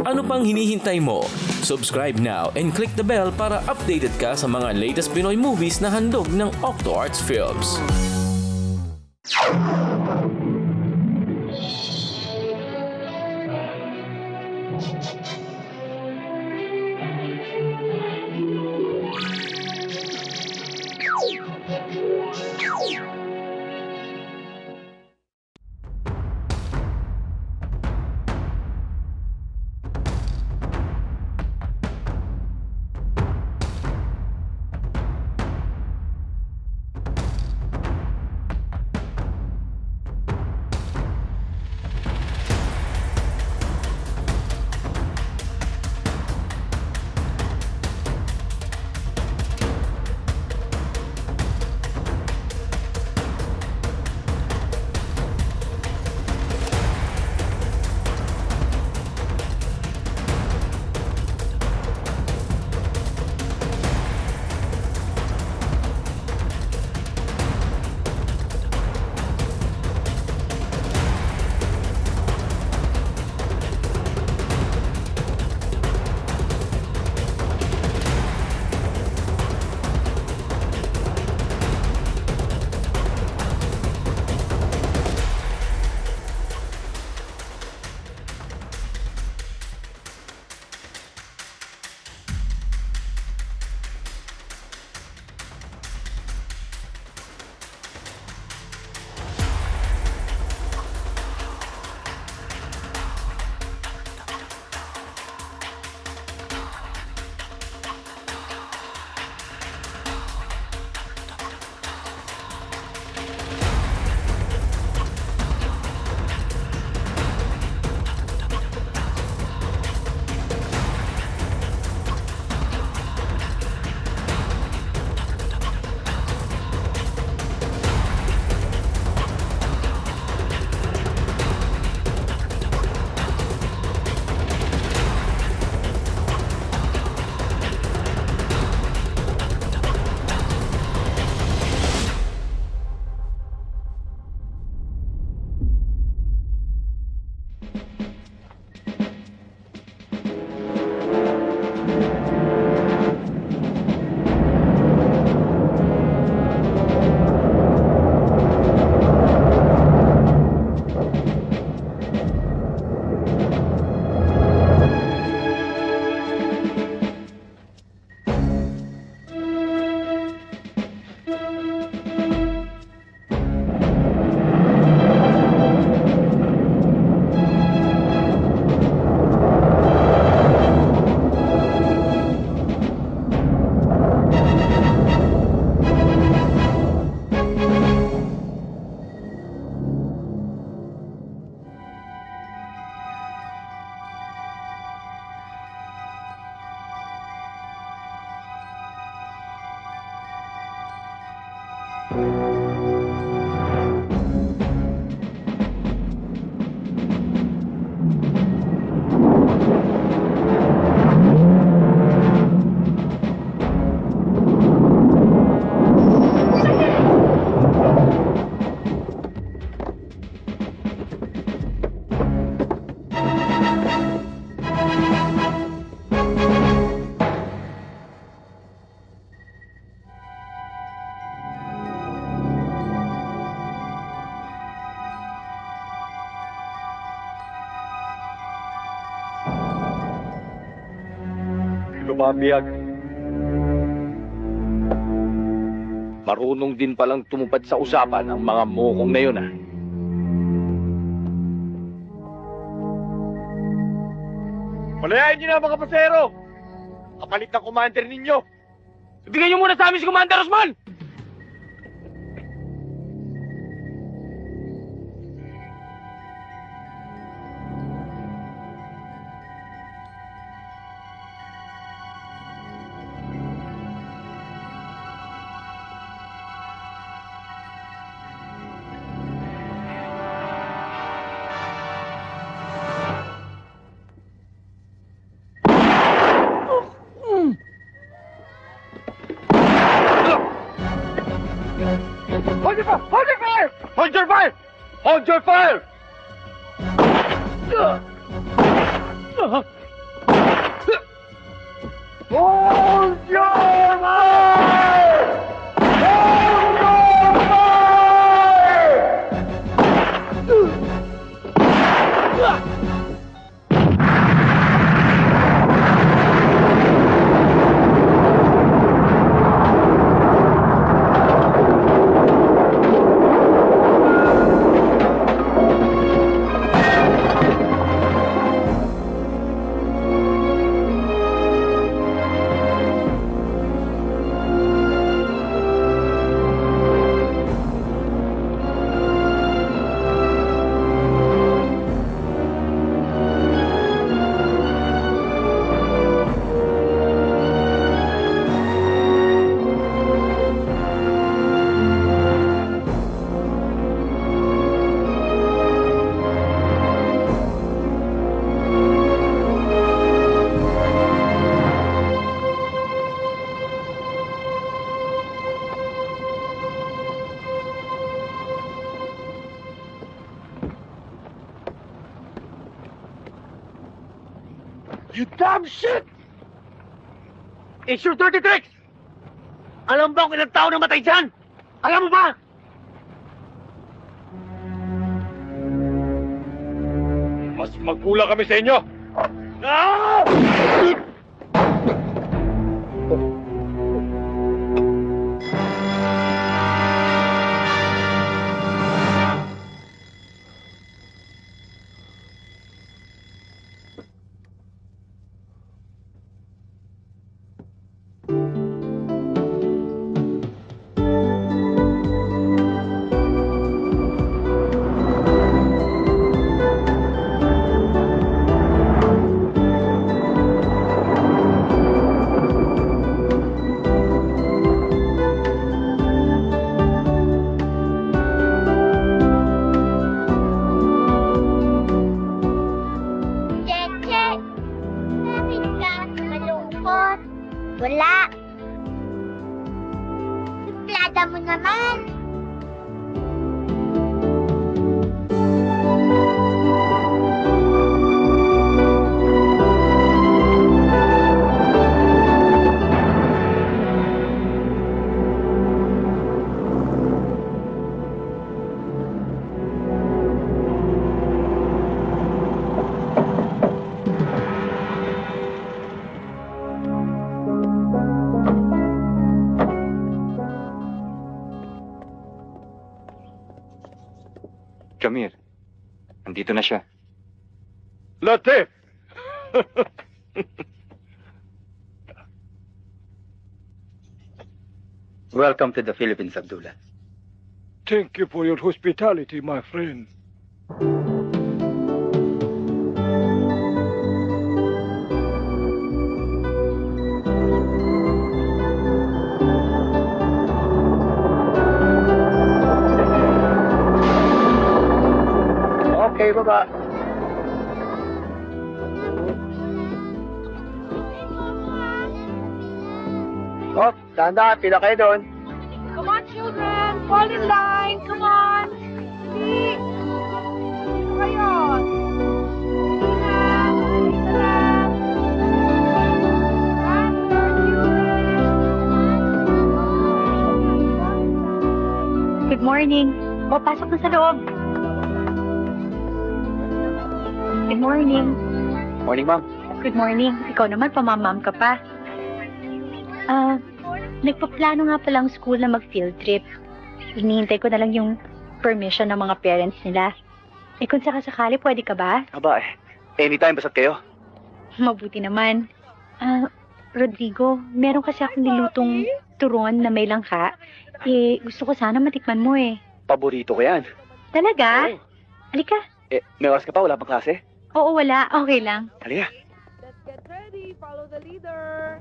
Ano pang hinihintay mo? Subscribe now and click the bell para updated ka sa mga latest Pinoy movies na handog ng Octo Arts Films. Lumabiyag. Marunong din palang tumupad sa usapan ang mga mokong na yun, ah. Palayain niyo na mga pasero! Kapalit ng commander ninyo! Ibigay niyo muna sa amin si Commander Osman! Hold your fire! Hold your fire! Hold your fire! Hold your fire! You damn shit! It's your dirty tricks! Alam ba kung ilang tao namatay dyan? Alam mo ba? Mas magkulang kami sa inyo! Ah! Cheche, bakit ka malungkot? Wala. Suplada mo naman. Jamir, nandito na siya. Latif! Welcome to the Philippines, Abdullah. Thank you for your hospitality, my friend. Okay, baba. Oh, tanda, pila kayo doon. Come on, children! Fall in line! Come on! Dali! Dito kayo! Dali na! Dali na lang! Faster, children! Good morning. O, pasok na sa loob. Good morning. Morning, ma'am. Good morning. Ikaw naman, pamamam ka pa. Nagpaplano nga palang school na mag-field trip. Hinihintay ko na lang yung permission ng mga parents nila. Eh kung sakasakali, pwede ka ba? Aba, anytime basta't kayo. Mabuti naman. Rodrigo, meron kasi akong nilutong turon na may langka. Eh, gusto ko sana matikman mo eh. Paborito ko yan. Talaga? Oo. Halika. May oras ka pa? Wala pang klase? Oo, wala. Okay lang. Halika. Let's get ready! Follow the leader!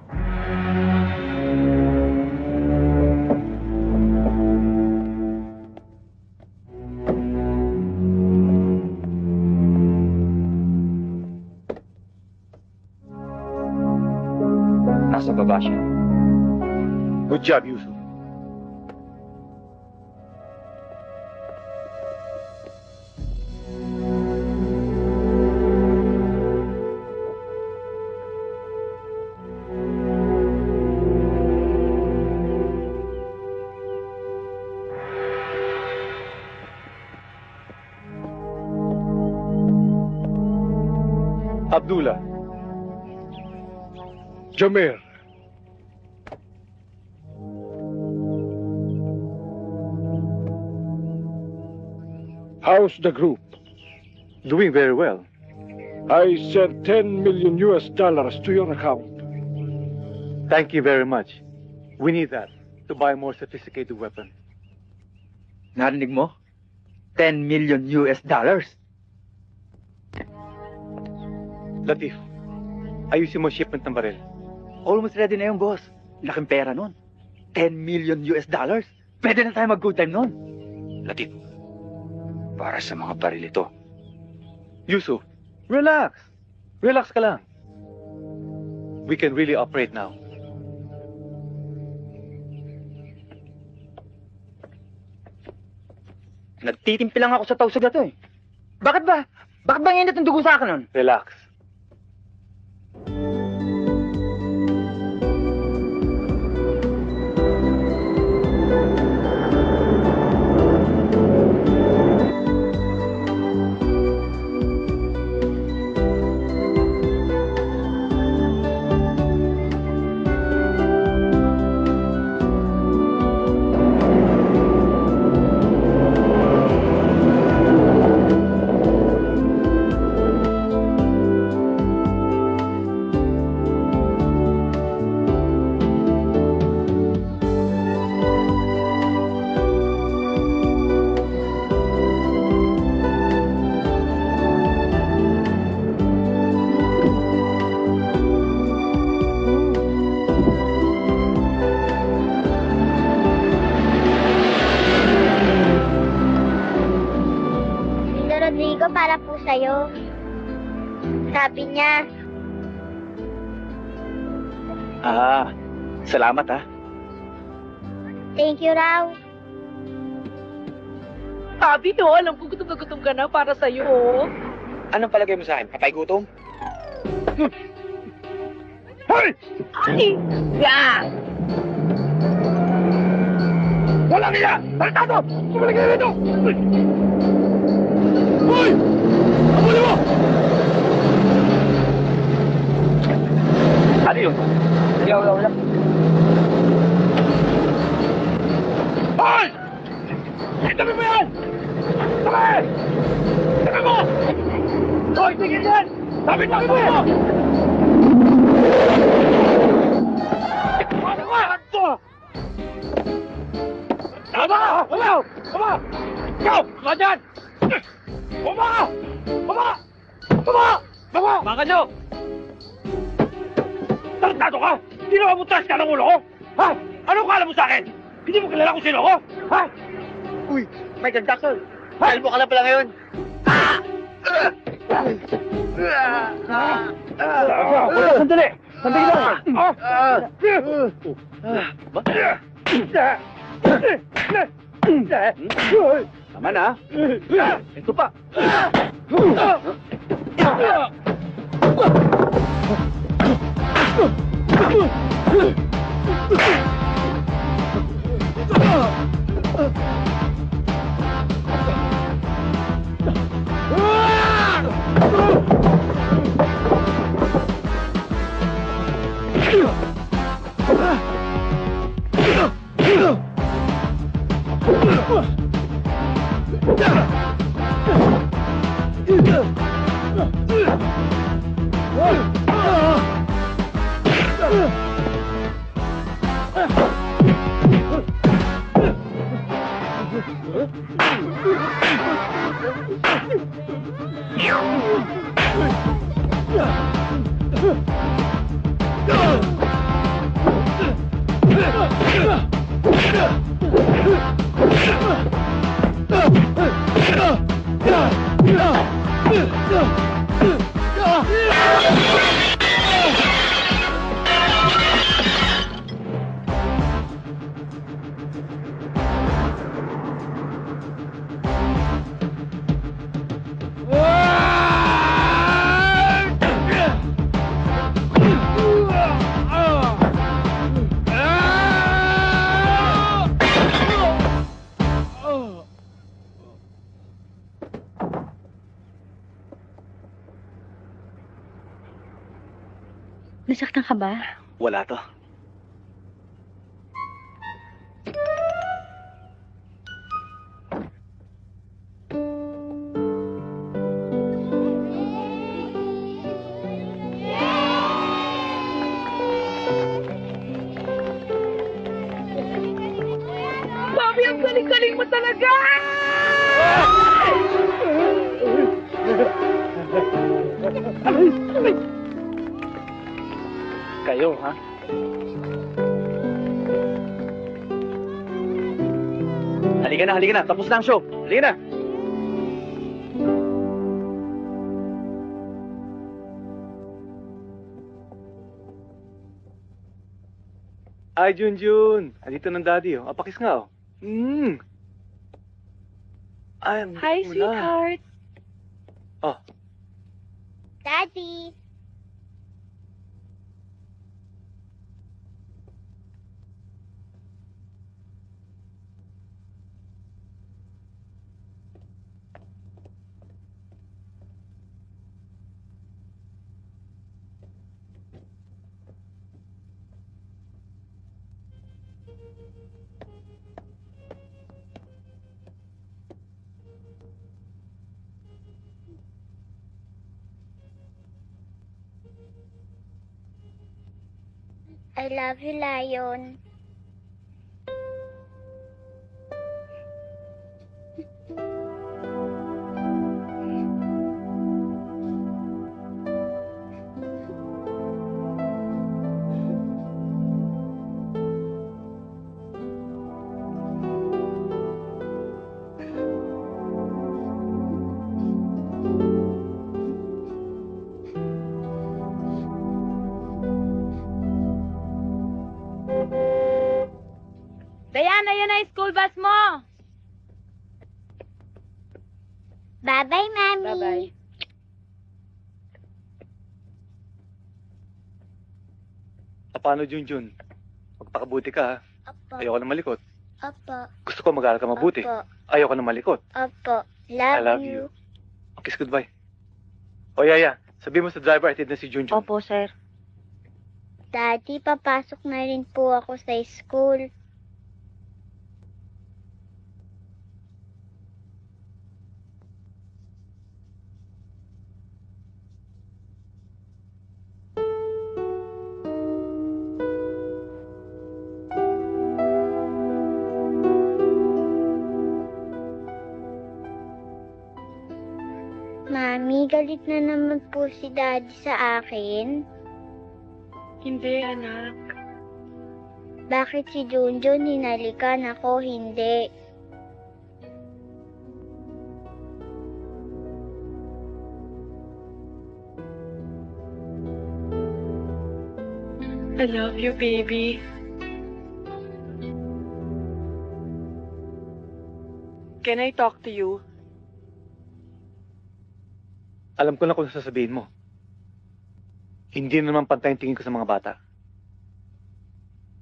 Nasa baba siya. Good job, Yusuf. Abdullah. Jameer. How's the group? Doing very well. I sent $10 million to your account. Thank you very much. We need that to buy more sophisticated weapons. Narinig mo? 10 million US dollars. Latif, ayusin mo shipment ng baril. Almost ready na yung boss. Laking pera nun. 10 million US dollars. Pwede na tayo mag-good time nun. Latif, para sa mga baril ito. Yusuf, relax. Relax ka lang. We can really operate now. Nagtitimpi lang ako sa tausag na to eh. Bakit ba? Bakit ba ngayon ang dugo sa akin nun? Relax. Rodrigo, para po sa'yo. Sabi niya, Salamat ha. thank you raw. Sabi no, alam ko gutom na gutom ka na para sa'yo. Oh. Anong palagay mo sa akin? Patay gutom? Hoy! Ay! Yeah! Walang iya! Tarantado! Sumalik kayo rito! Hoy! Abuli mo! Ano yun? Wala. Hoy! Itabi mo yan! Tabi! Tabi mo! Hoy, tigil yan! Tabi mo! Ano ka? Ito! Tama! Wala! Tama! Ikaw! Tama dyan! Baba! Baba! Baba! Baba! Baka nyo! Tarantado ka! Hindi naman mo taas ka ng ulo ko! Ha? Anong kala mo sa akin? Hindi mo kilala kung sino ko? Ha? Uy, Michael Jackson. Kalbo ka na pala ngayon. Sandali! Sandali lang! Tama na. Ito pa. Nasaktan ka ba? Wala to. Bobby, ang galing-galing mo talaga! Kayo, ha? Halika na. Tapos na ang show. Halika na. Ay, Junjun. Andito ng daddy, oh. Apakis nga, oh. Ay, ang Hi, mo na. sweetheart. Daddy. I love you, Lion. Diana, yan na yung school bus mo. Bye-bye, Mami. Bye-bye. Paano, Junjun? Magpakabuti ka, ha? Opo. Ayoko na malikot. Opo. Gusto ko mag-aaral ka mabuti. Opo. Ayoko na malikot. Opo. I love you. Kiss goodbye. O, Yaya, sabi mo sa driver, atid na si Junjun. Opo, sir. Daddy, papasok na rin po ako sa school. Mami, galit na naman po si Daddy sa akin. Hindi, anak. Bakit si Junjun hinalikan ako hindi? I love you, baby. Can I talk to you? Alam ko na kung sasabihin mo. Hindi na naman pantay ang tingin ko sa mga bata.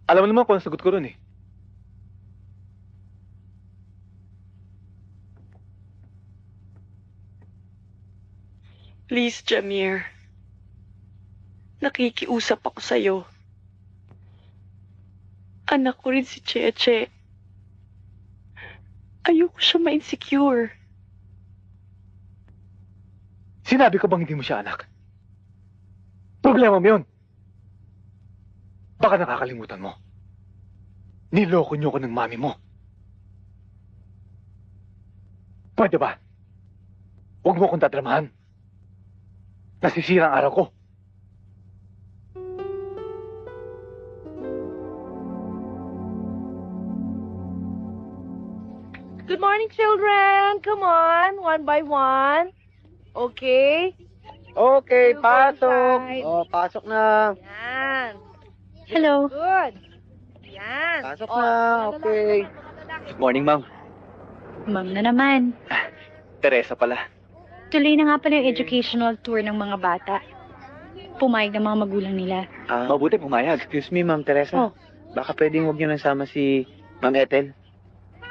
Alam mo naman kung ang sagot ko ron, eh. Please, Jamir. Nakikiusap ako sa'yo. Anak ko rin si Cheche. Ayoko siya ma-insecure. Sinabi ko bang hindi mo siya anak? Problema mo yun. Baka nakakalimutan mo. Niloko niyo ko ng mami mo. Pwede ba? Huwag mo akong tadramahan. Nasisira ang araw ko. Good morning, children. Come on, one by one. Okay? Okay, Two, pasok. five. Oh, pasok na. Yan. Hello. Good. Yan. Pasok Oh, na, okay. Morning, ma'am. Ma'am na naman. Teresa pala. Tuloy na nga pala yung educational tour ng mga bata. Pumayag ng mga magulang nila. Mabuti pumayag. Excuse me, Ma'am Teresa. Oh. Baka pwedeng huwag niyo nang sama si Ma'am Ethel.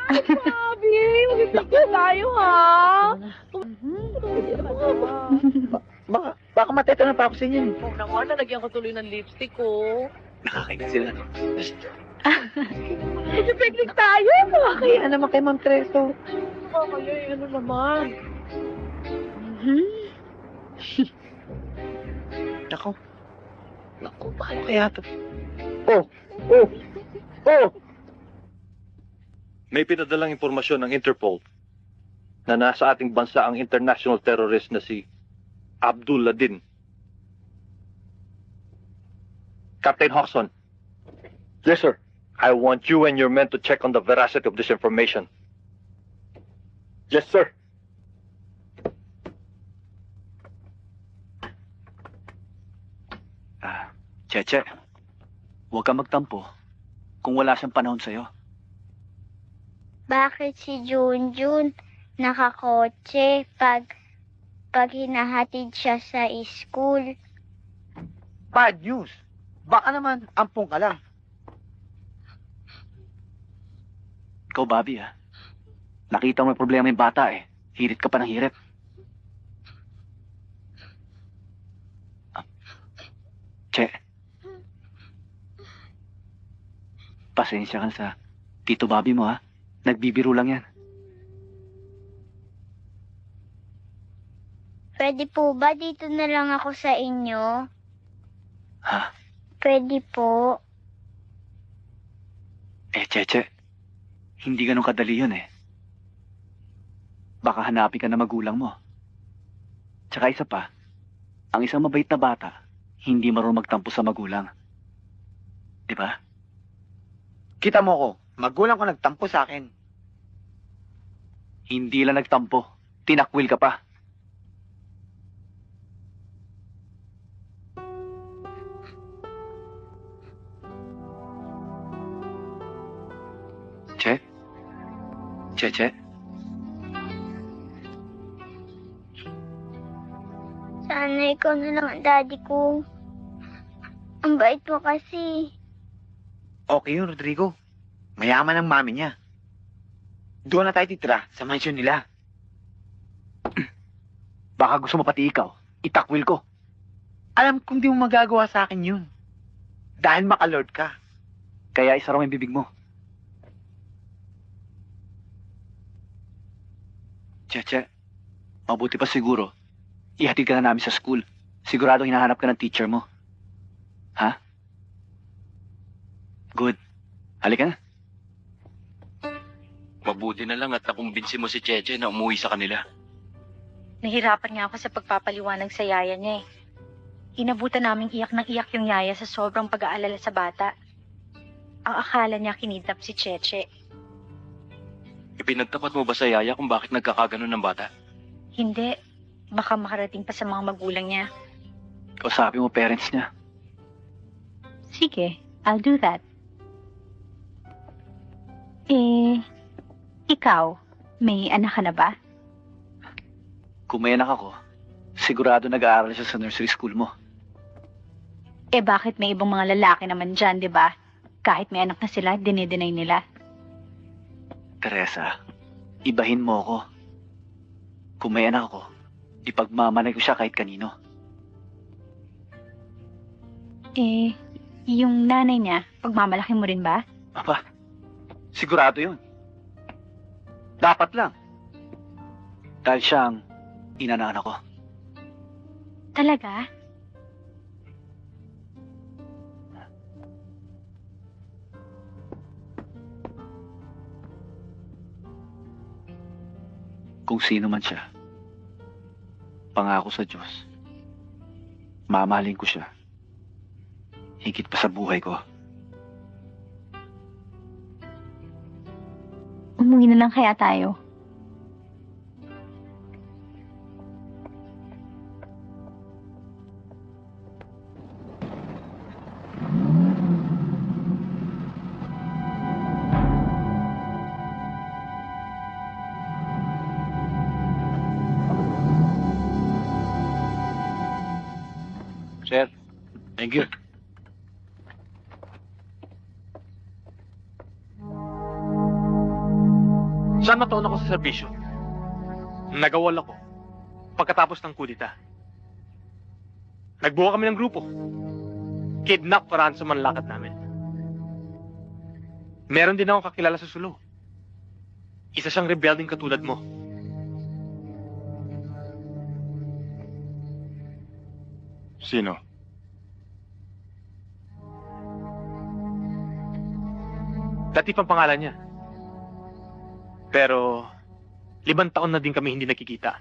Sabi, mag-picture tayo, ha? Baka Baka matetanong pa ako sa inyo. Oo naman, nalagyan ko tuloy ng lipstick ko. Nakakainis sila. Picnic tayo! Kaya naman kay Ma'am Treso. Kaya ano naman? Nako. Naku, bakit? Ano kaya to? Oh! May pinadalang impormasyon ng Interpol na nasa ating bansa ang international terrorist na si Abdul Ladin. Captain Hodgson. Yes, sir. I want you and your men to check on the veracity of this information. Yes, sir. Cheche, huwag kang magtampo kung wala siyang panahon sa'yo. Bakit si Junjun nakakotse pag hinahatid siya sa school? Bad news. Baka naman, ampong ka lang. Ikaw, Bobby, ha? Nakita mo may problema yung bata, eh. Hirit ka pa ng hirit. Che. Pasensya ka sa Tito Bobby mo, ha? Nagbibiro lang yan. Pwede po ba dito na lang ako sa inyo? Ha? Pwede po. Cheche, hindi ganun kadali yun, eh. Baka hanapin ka na magulang mo. Tsaka isa pa, ang isang mabait na bata, hindi marunong magtampo sa magulang. Di ba? Kita mo ko, magulang ko nagtampo sa akin. Hindi lang nagtampo, tinakwil ka pa. Che? Sana ikaw na lang ang daddy ko. Ang bait mo kasi. Okay yun, Rodrigo. Mayaman ang mami niya. Doon na tayo titira sa mansyon nila. Baka gusto mo pati ikaw, itakwil ko. Alam kong di mo magagawa sa akin yun. Dahil makalord ka. Kaya isara mo yung bibig mo. Cheche, mabuti pa siguro. Ihatid ka na namin sa school. Sigurado hinahanap ka ng teacher mo. Ha? Good. Halika na. Mabuti na lang at nakumbinsi mo si Cheche na umuwi sa kanila. Nahirapan nga ako sa pagpapaliwanag sa yaya niya eh. Inabutan naming iyak ng iyak yung yaya sa sobrang pag-aalala sa bata. Ang akala niya kinidnap si Cheche. Ipinagtapat mo ba sa yaya kung bakit nagkakaganon ng bata? Hindi. Baka makarating pa sa mga magulang niya. Kausapin mo parents niya. Sige, I'll do that. Ikaw, may anak ka na ba? Kung may anak ako, sigurado nag-aaral siya sa nursery school mo. Bakit may ibang mga lalaki naman dyan, di ba? Kahit may anak na sila, dinideny nila. Teresa, ibahin mo ako. Kung may anak ako, ipagmamalay ko siya kahit kanino. Yung nanay niya, pagmamalaki mo rin ba? Aba, sigurado yun. Dapat lang. Dahil siyang ina ng anak ko. Talaga? Kung sino man siya, pangako sa Diyos, mamahalin ko siya. Higit pa sa buhay ko. Umuwi na lang kaya tayo. Sir, thank you. Saan nataon ako sa serbisyo? Nagawal ako pagkatapos ng kudita. Nagbuo kami ng grupo. Kidnap for ransom ang lakad namin. Meron din akong kakilala sa Sulu. Isa siyang rebelding katulad mo. Sino? Latif ang pangalan niya. Pero, 5 taon na din kami hindi nakikita.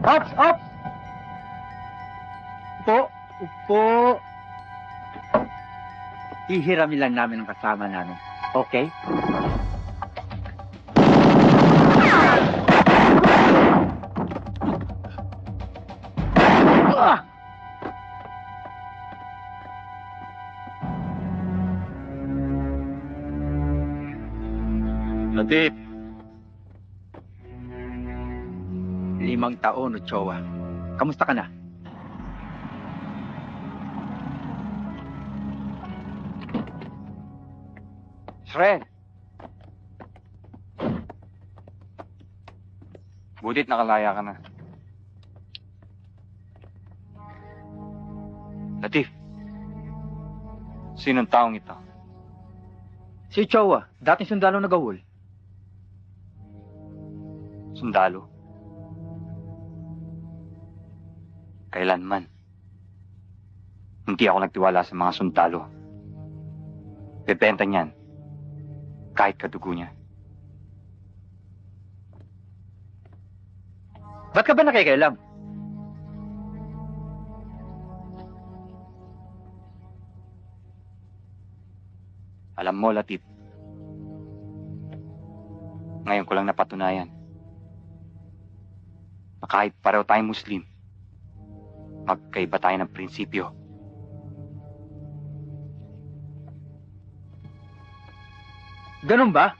Ops! Ops! Upo! Hihiramin lang namin ang kasama namin. Okay? Latif, 5 taon, Ochoa. Kamusta ka na? Sren! Butit nakalaya ka na. Latif, sinong taong ito? Si Ochoa, dating sundalo na gawol. Sundalo? Kailanman. Hindi ako nagtiwala sa mga sundalo. Bebenta niyan. Kahit kadugo niya. Ba't ka ba nakikialam? Alam mo, Latif. Ngayon ko lang napatunayan na kahit pareho tayong Muslim, magkaiba tayo ng prinsipyo. Ganun ba?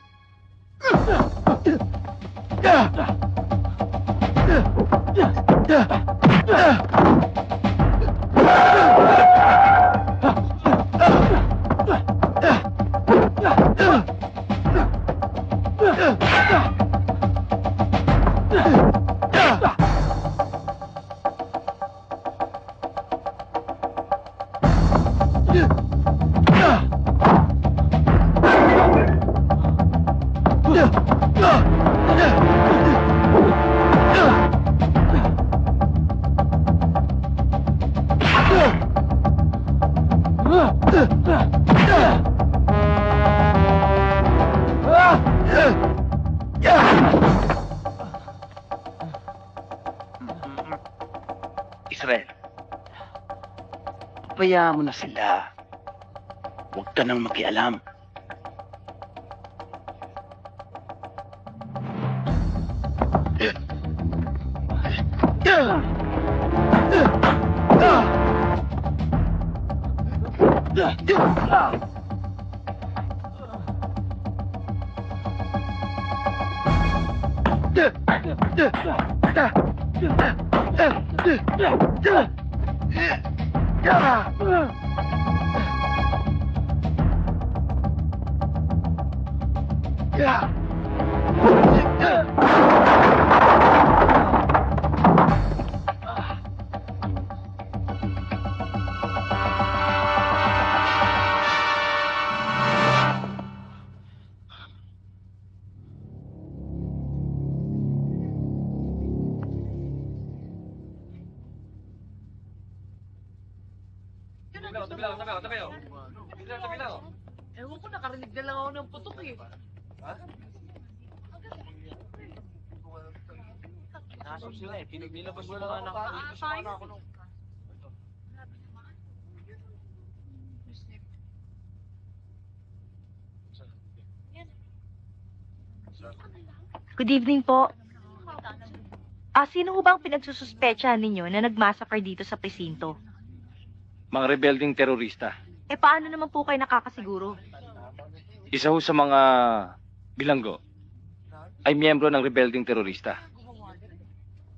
Israel, bayaan mo na sila. Huwag ka nang makialam. Ewan ko, nakarinig na lang ako ng putok eh. Nasok sila eh. Pinaglilabas mo lang anak ko. Good evening po. Sino ho bang pinagsususpetsahan ninyo na nagmassacre dito sa presinto? Mga rebelding terorista. Paano naman po kayo nakakasiguro? Isa ho sa mga bilanggo ay miyembro ng rebelding terorista.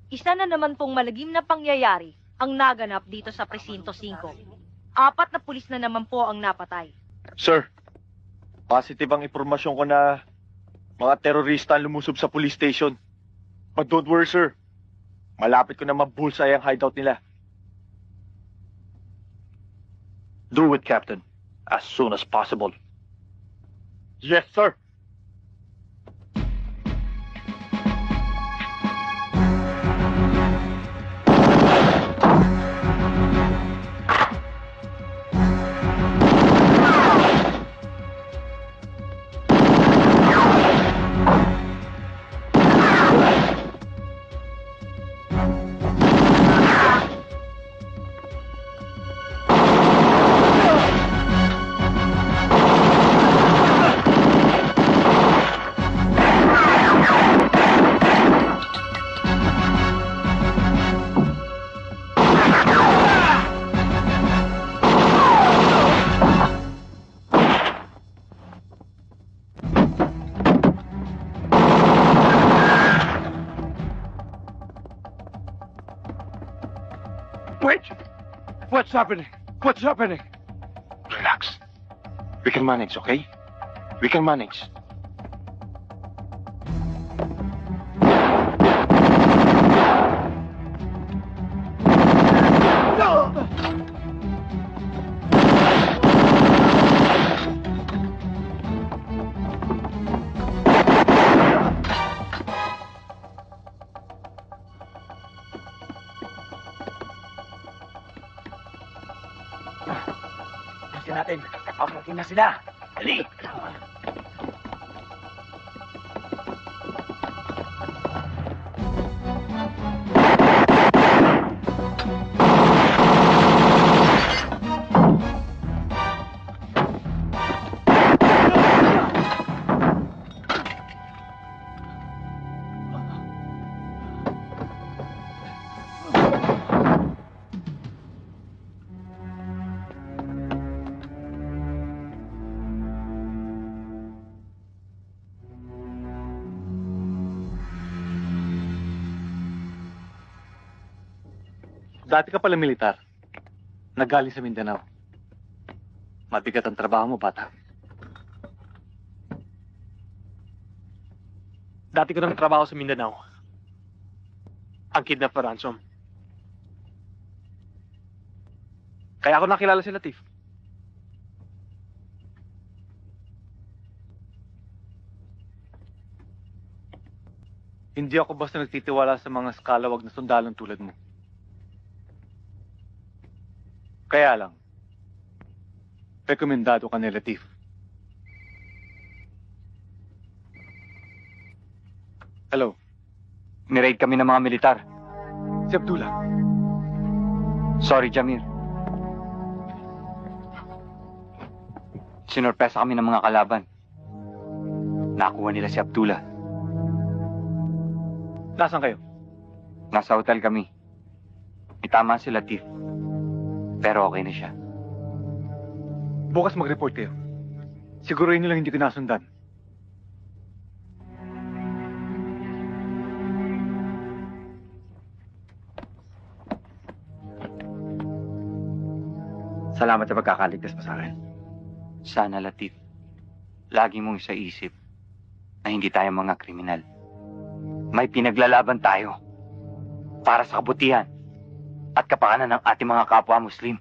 Isa na naman pong malagim na pangyayari ang naganap dito sa presinto 5. 4 na pulis na naman po ang napatay. Sir, positive ang impormasyon ko na Mga terorista ang lumusob sa police station. But don't worry, sir. Malapit ko na mabulsay ang hideout nila. Do it, Captain. As soon as possible. Yes, sir. Wait! What's happening? What's happening? Relax. We can manage, okay? We can manage. Bilisan natin. Papakin na sila. Dali. Dati ka pala militar. Nagaling sa Mindanao. Mabigat ang trabaho mo, bata. Dati ko nang trabaho sa Mindanao. Ang kidnap na ransom. Kaya ako nakilala si Latif. Hindi ako basta nagtitiwala sa mga skalawag na sundalong tulad mo. Kaya lang, rekomendado ka ni Latif. Hello. Niraid kami ng mga militar. Si Abdullah. Sorry, Jamir. Sinorpresa kami ng mga kalaban. Nakuha nila si Abdullah. Nasaan kayo? Nasa hotel kami. Itama si Latif. Pero okay na siya. Bukas mag-report kayo. Siguruhin nilang hindi ko nasundan. Salamat sa pagkakaligtas mo sa akin. Sana, Latif, lagi mong isaisip na hindi tayo mga kriminal. May pinaglalaban tayo para sa kabutihan at kapakanan ng ating mga kapwa Muslim.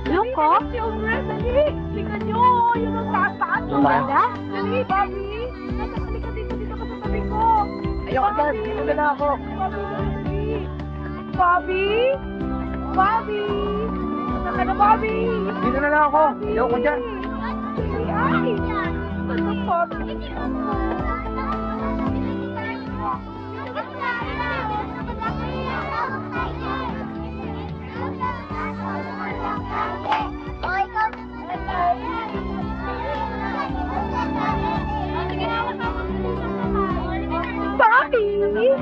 Loko? Children, dali! Tingnan nyo! Yun ang taas-taas! Wala? Dali, Bobby! Halika dito ka sa tabi ko! Ayoko dyan! Dito na ako! Bobby! Bobby! Saan ka na, Bobby? Dito na lang ako! Ayoko dyan! Ay! Ano, Bobby? Bobby!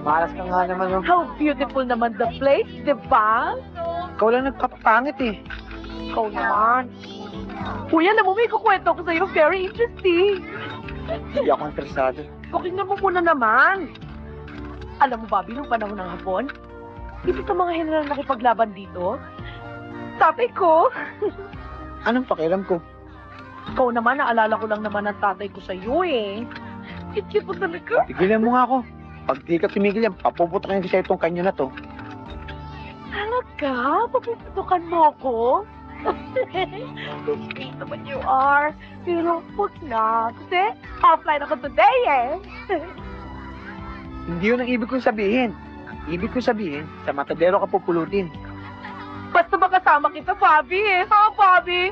Malas ka nga naman, oh. How beautiful naman the place, di ba? Ikaw lang nagpapangit, eh. Ikaw naman. Uy, alam mo, may kukwento ko sa'yo. Very interesting. Hindi ako interesado. Pakinggan mo muna naman. Alam mo, Bobby, nung panahon ng hapon, isa sa mga general na nakipaglaban dito, tatay ko. Anong pakialam ko? Ikaw naman, naalala ko lang naman ang tatay ko sa'yo eh. Cute mo talaga. Tigilan mo nga ako. Pag di ka tumigil yan, papuputokin ko sa itong kanyo na to. Talaga? Papuputukan mo ako? Sweet naman you are. Pero wag na. Kasi offline ako today eh. Hindi yun ang ibig kong sabihin. Ibig kong sabihin, sa matadero ka pupulutin. Basta makasama kita, Bobby eh. Ha, Bobby?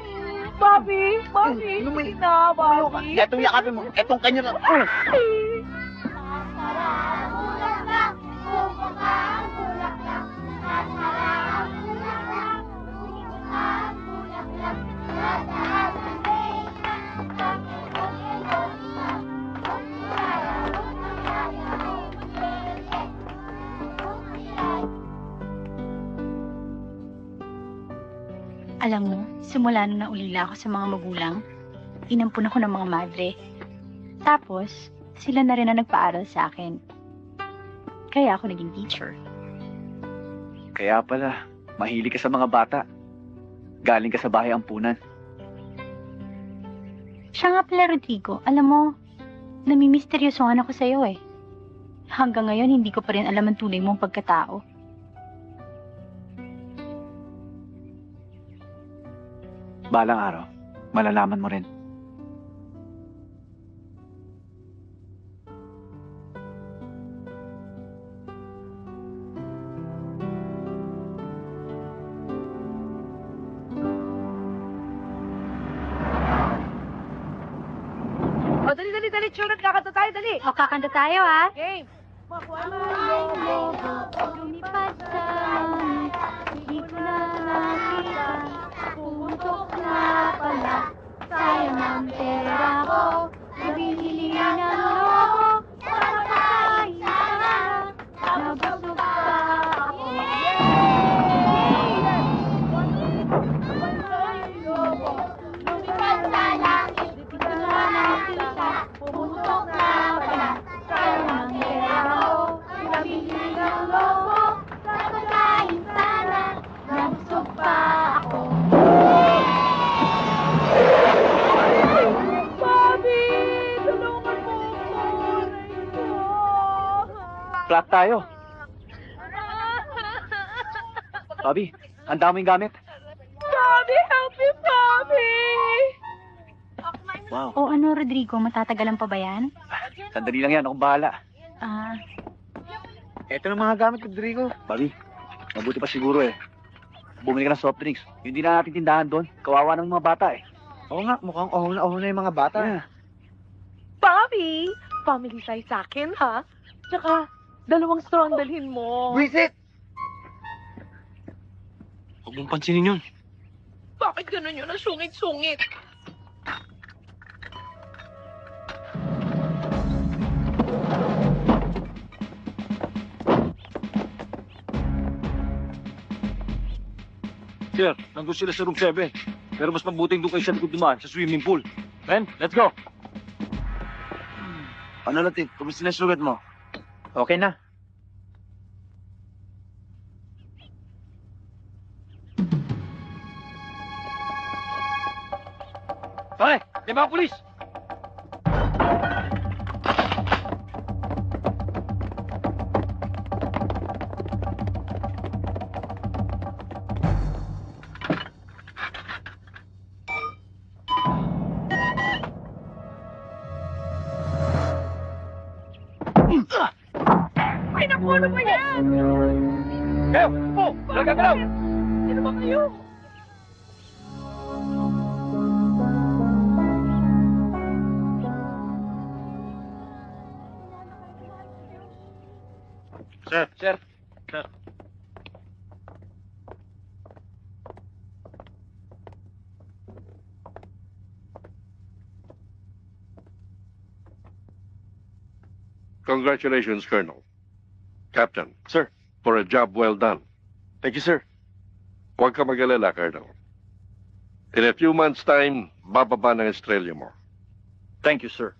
Bobby? Bobby? Lumay- Hindi na, Bobby. Etong yakapin mo, etong kanyo na. Alam mo, simula nung naulila ako sa mga magulang, inampun ako ng mga madre. Tapos, sila na rin ang nagpaaral sa akin. Kaya ako naging teacher. Kaya pala, mahilig ka sa mga bata. Galing ka sa bahay ampunan. Siya nga pala, Rodrigo, alam mo, namimisteryosohan ako sa'yo eh. Hanggang ngayon, hindi ko pa rin alam ang tunay mong pagkatao. Balang araw, malalaman mo rin. O, dali, children. Kakanta tayo, dali. O, kakanta tayo ah. Game. Lumipad sa langit, hindi ko na nakita, pumuntok na pala, sayang ang pera ko, nabili ng loko, para kain sana, nabusog pa ako. Lumipad sa langit, hindi ko na nakita, pumuntok na pala, sayang ang pera ko, nabili ng loko, para kain sana, nabusog pa ako. Bobby! Tulungan mo ako! Aray ko! Flat tayo. Bobby, handa mo yung gamit. Bobby! Help me, Bobby! Wow, O ano, Rodrigo, matatagalan pa ba yan? sandali lang yan, akong bahala. Ah, Eto ng mga gamit ko, Rodrigo. Bobby, mabuti pa siguro eh. Bumili ka ng soft drinks. Hindi na natin tindahan doon. Kawawa ng mga bata eh. Oo nga, mukhang oho na yung mga bata. Yeah. Bobby! Family size sa akin, ha? Tsaka, 2 straw ang dalhin mo. Visit! Huwag mong pansinin yun. Bakit ganun yun? Ang sungit-sungit. Sir, nandun sila sa room 7. Pero mas mabuting doon kayo sa likod dumaan, sa swimming pool. Ben, let's go! Ano Latif? Kumusta na sugat mo? Okay na. Pare, may mga pulis! Ay, naku, ano ba yan? Kayo! Po! Nagagalaw! Sino ba kayo? Sir! Sir! Sir! Congratulations, Colonel. Captain. Sir. For a job well done. Thank you, sir. Huwag ka mag-alala, Colonel. In a few months' time, bababa ng estrella mo. Thank you, sir.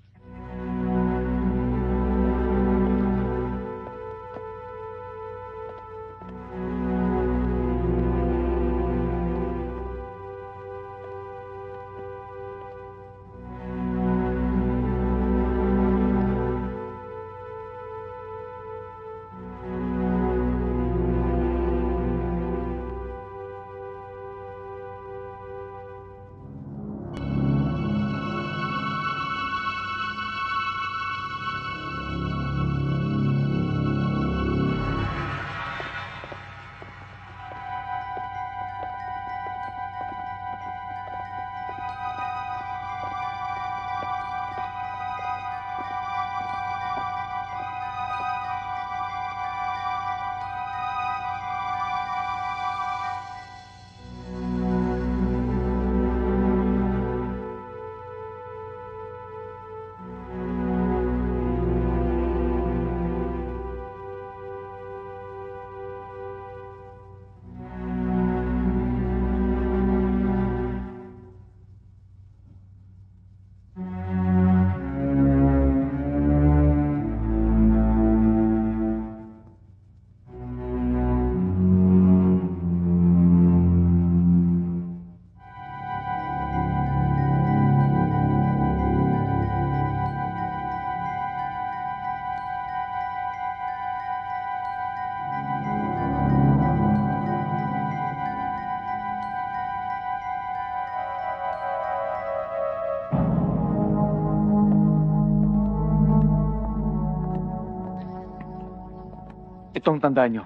Itong tandaan nyo,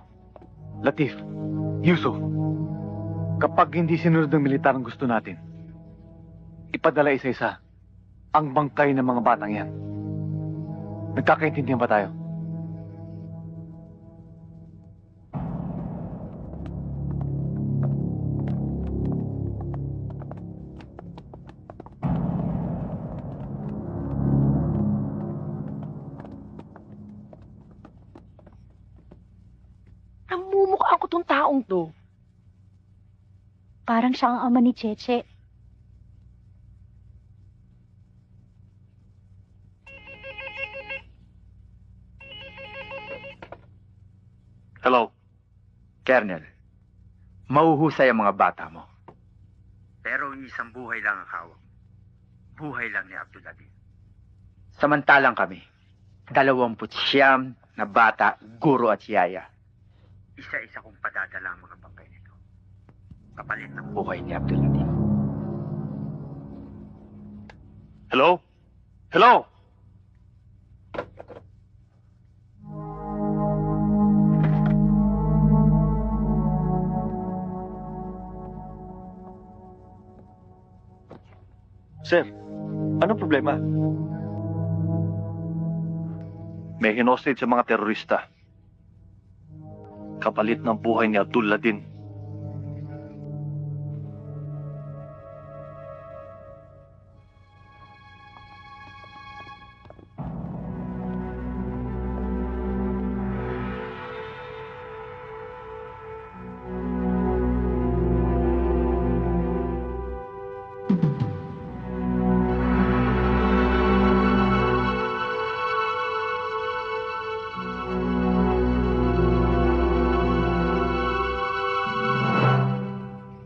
Latif, Yusuf, kapag hindi sinunod ng militar ang gusto natin, ipadala isa-isa ang bangkay ng mga batang yan. Nagkakaintindihan ba tayo? Namumukhaan ko tong taong to. Parang siya ang ama ni Cheche. Hello. Colonel, mauhusay ang mga bata mo. Pero isang buhay lang ang hawak. Buhay lang ni Abdulaziz. Samantalang kami, 29 na bata, guro at yaya. Isa-isa kong padadala ang mga papel nito. Kapalit ng buhay ni Abdulaziz. Hello? Hello? Sir, ano problema? May hinostage sa mga terorista. Kapalit ng buhay ni Abdulaziz.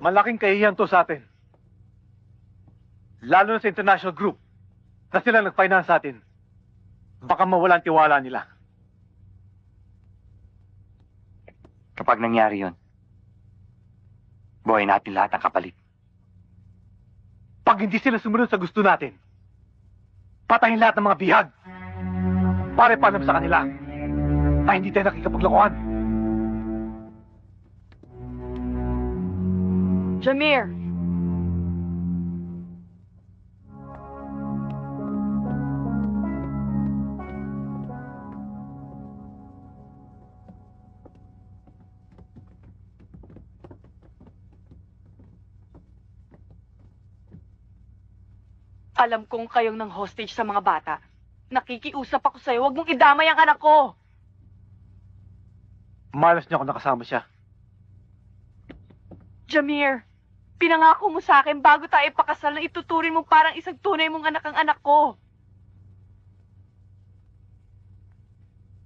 Malaking kahihiyan to sa atin. Lalo na sa international group na sila nag-finance sa atin. Baka mawalan tiwala nila. Kapag nangyari yon, buhay natin lahat ang kapalit. Pag hindi sila sumunod sa gusto natin, patayin lahat ng mga bihag. Pare panam sa kanila na hindi tayo nakikipaglokohan. Jamir! Alam kong kayong nang hostage sa mga bata. Nakikiusap ako sa'yo, huwag mong idamay ang anak ko! Malas niya ako nakasama siya. Jamir, Pinangako mo sa akin bago tayo ipakasal na ituturin mo parang isang tunay mong anak ang anak ko.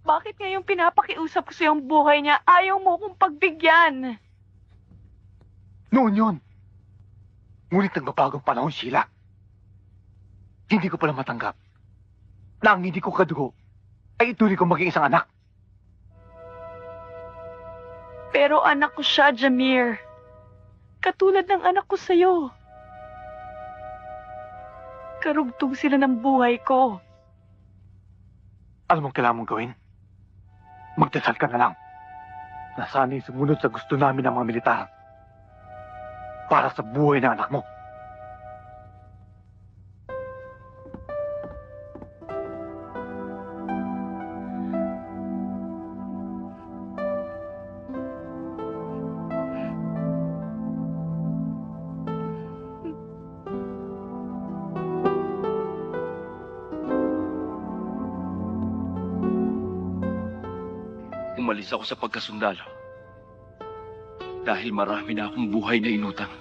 Bakit ngayong pinapakiusap ko sa iyong buhay niya, ayaw mo kong pagbigyan? Noon yun. Ngunit nagbabagong panahon, Sheila. Hindi ko pala matanggap na ang hindi ko kadugo ay ituloy ko maging isang anak. Pero anak ko siya, Jamir. Katulad ng anak ko sa'yo. Karugtog sila ng buhay ko. Alam mong kailangan mong gawin? Magdasal ka na lang na sana'y sumunod sa gusto namin ng mga militar para sa buhay ng anak mo. Umalis ako sa pagkasundalo dahil marami na akong buhay na inutang.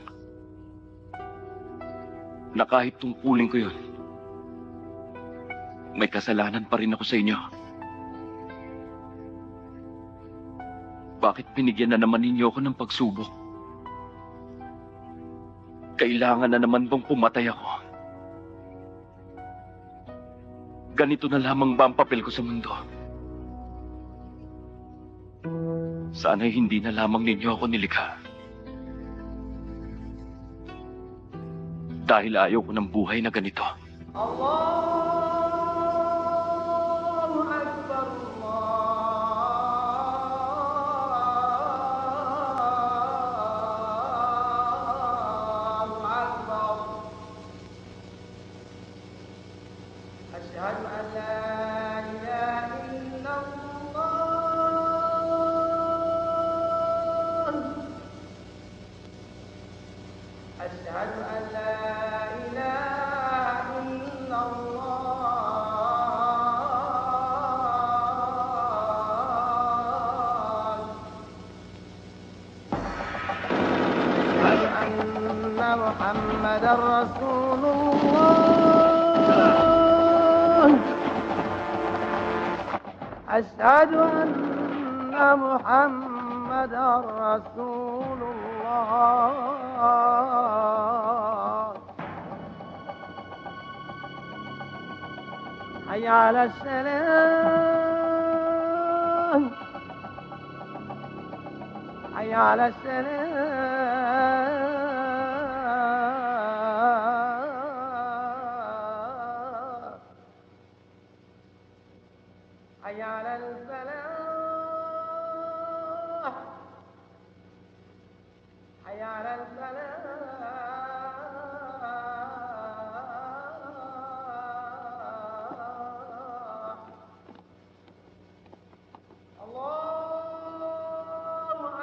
Na kahit tungkulin ko yun, may kasalanan pa rin ako sa inyo. Bakit binigyan na naman ninyo ako ng pagsubok? Kailangan na naman bang pumatay ako? Ganito na lamang ba ang papel ko sa mundo? Sana'y hindi na lamang ninyo ako nilikha. Dahil ayaw ko ng buhay na ganito. محمد رسول الله أشهد أن محمد رسول الله حي على السلام حي على السلام حي على الفلاح حي على الفلاح الله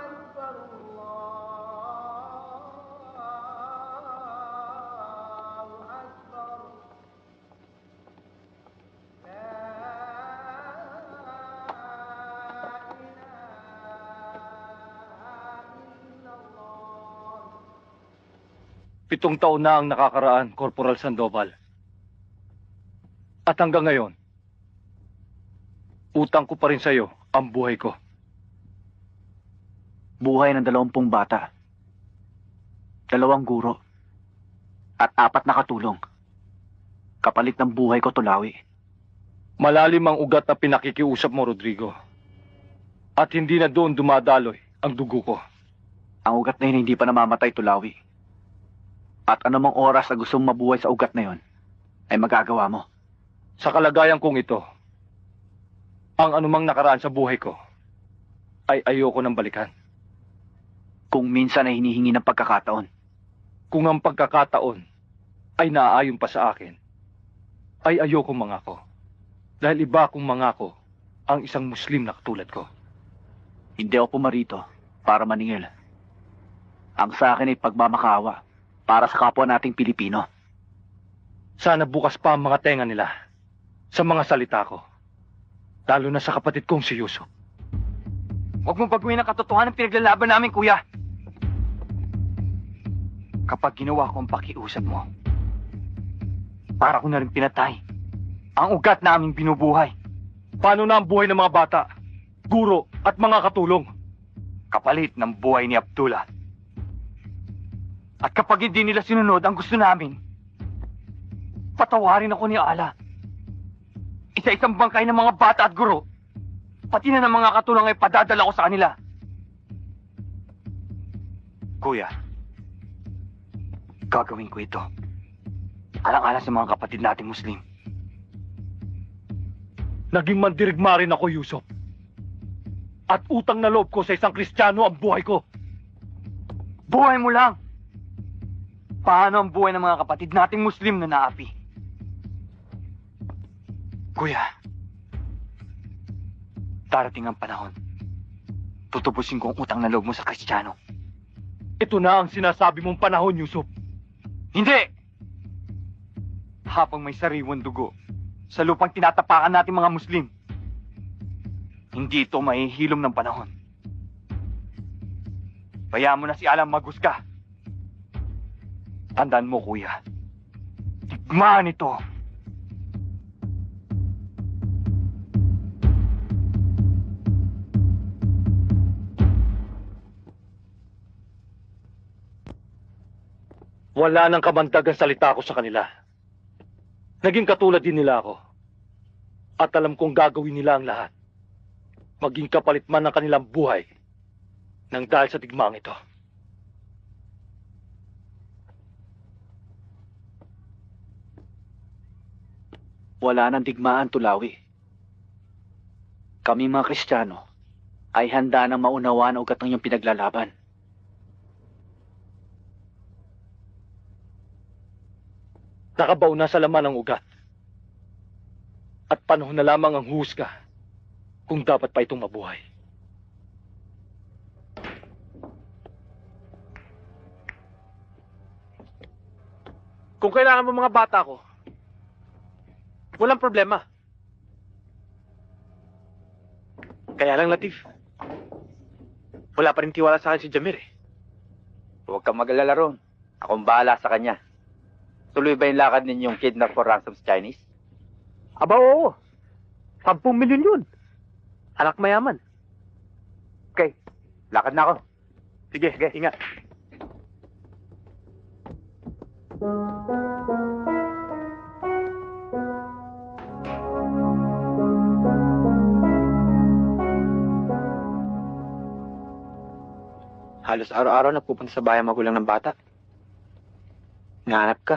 أكبر الله أكبر Pitong taon na ang nakakaraan, Corporal Sandoval. At hanggang ngayon, utang ko pa rin sa'yo ang buhay ko. Buhay ng 20 bata, 2 guro, at 4 na katulong. Kapalit ng buhay ko, Tulawi. Malalim ang ugat na pinakikiusap mo, Rodrigo. At hindi na doon dumadaloy ang dugo ko. Ang ugat na yun hindi pa namamatay, Tulawi. At anumang oras na gusto mong mabuhay sa ugat na yun, ay magagawa mo. Sa kalagayan kong ito, ang anumang nakaraan sa buhay ko, ay ayoko nang balikan. Kung minsan ay hinihingi ng pagkakataon. Kung ang pagkakataon ay naaayon pa sa akin, ay ayoko mangako. Dahil iba kong mangako ang isang Muslim na katulad ko. Hindi ako pumarito para maningil. Ang sa akin ay pagmamakaawa para sa kapwa nating Pilipino. Sana bukas pa ang mga tenga nila sa mga salita ko. Lalo na sa kapatid kong si Yusuf. Huwag mong pagawin ang katotohanan ng pinaglalaban namin, kuya. Kapag ginawa ko ang pakiusap mo, para ko na rin pinatay ang ugat na aming binubuhay. Paano na ang buhay ng mga bata, guro at mga katulong? Kapalit ng buhay ni Abdullah. At kapag hindi nila sinunod ang gusto namin, patawarin ako ni Allah. Isa-isang bangkay ng mga bata at guro, pati na ng mga katulong ay padadala ko sa kanila. Kuya, gagawin ko ito. Alang-alang sa mga kapatid nating Muslim. Naging mandirigma rin ako, Yusuf. At utang na loob ko sa isang Kristiyano ang buhay ko. Buhay mo lang! Paano ang buhay ng mga kapatid nating Muslim na naapi? Kuya, darating ang panahon. Tutubusin ko ang utang na loob mo sa Kristiyano. Ito na ang sinasabi mong panahon, Yusuf. Hindi! Habang may sariwang dugo sa lupang tinatapakan natin mga Muslim, hindi ito mahihilom ng panahon. Bayaan mo na si Alam maghusga. Tandaan mo, kuya. Tigmaan ito. Wala nang kamandag ang salita ko sa kanila. Naging katulad din nila ako. At alam kong gagawin nila ang lahat. Maging kapalit man ng kanilang buhay nang dahil sa digmaang ito. Wala nang digmaan, Tulawi. Kami mga Kristiyano ay handa nang maunawaan ang ugat ng iyong pinaglalaban. Nakabaw na sa laman ng ugat. At panahon na lamang ang husga kung dapat pa itong mabuhay. Kung kailangan mo mga bata ko, walang problema. Kaya lang, Latif, wala pa rin tiwala sa akin si Jamir eh. Huwag kang mag-alala ron. Akong bahala sa kanya. Tuloy ba yung lakad ninyong kidnap for ransom sa Chinese? Aba, oo. 10 milyon yun. Anak mayaman. Okay, lakad na ako. Sige, ingat. Halos araw-araw nagpupunta sa bayan magulang ng bata. Nahanap ka.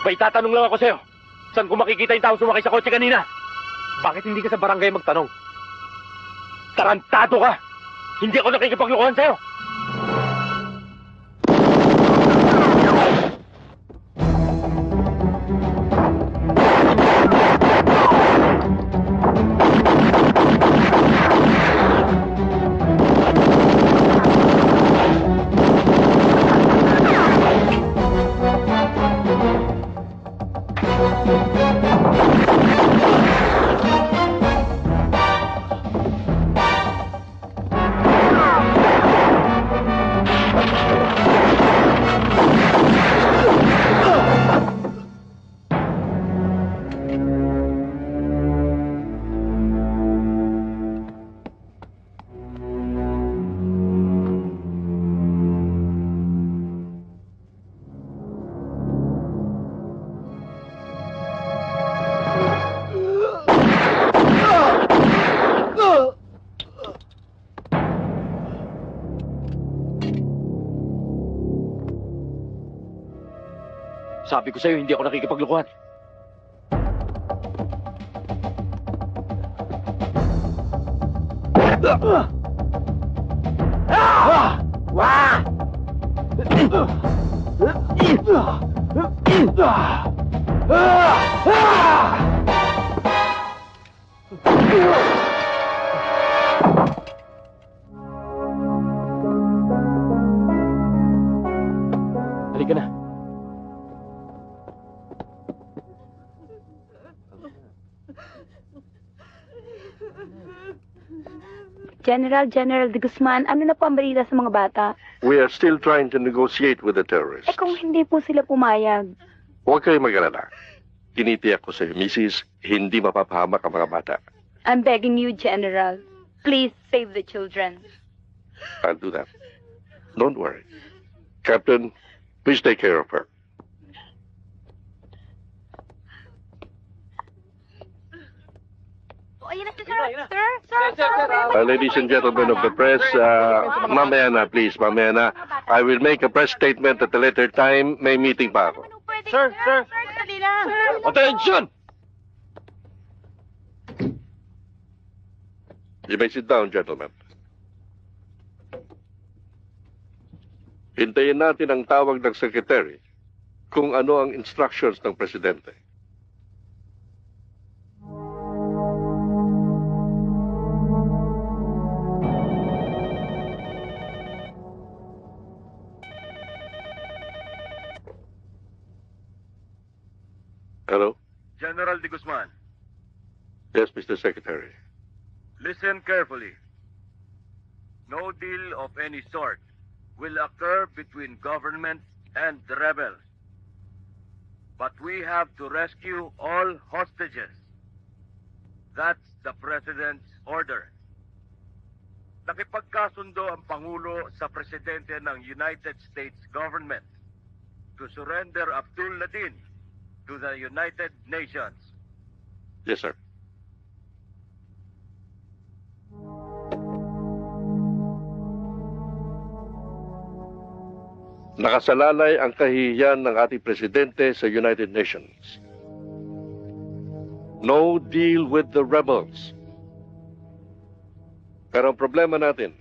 May tatanong lang ako sa'yo. Saan ko makikita yung tao sumakay sa kotse kanina? Bakit hindi ka sa barangay magtanong? Tarantado ka! Hindi ako nakikipaglokohan sa'yo! Sabi ko sa'yo, hindi ako nakikipaglukuhan. Halika na. General De Guzman, ano na po ang balita sa mga bata? We are still trying to negotiate with the terrorists. Eh kung hindi po sila pumayag. Huwag kayo mag-alala. Tinitiyak ko sa iyo, Mrs., hindi mapapahamak ang mga bata. I'm begging you, General. Please save the children. I'll do that. Don't worry. Captain, please take care of her. Ayun na, sir. Ladies and gentlemen of the press, mamaya na, please, mamaya na. I will make a press statement at a later time. May meeting pa ako. Sir! Dali lang. Attention! You may sit down, gentlemen. Hintayin natin ang tawag ng secretary kung ano ang instructions ng presidente. Hello? General De Guzman, Yes, Mr. Secretary. listen carefully. No deal of any sort will occur between government and the rebels. But we have to rescue all hostages. That's the President's order. Nakipagkasundo ang Pangulo sa Presidente ng United States Government to surrender Abdul Ladin to the United Nations. Yes, sir. Nakasalalay ang kahihiyan ng ating presidente sa United Nations. No deal with the rebels. Pero ang problema natin,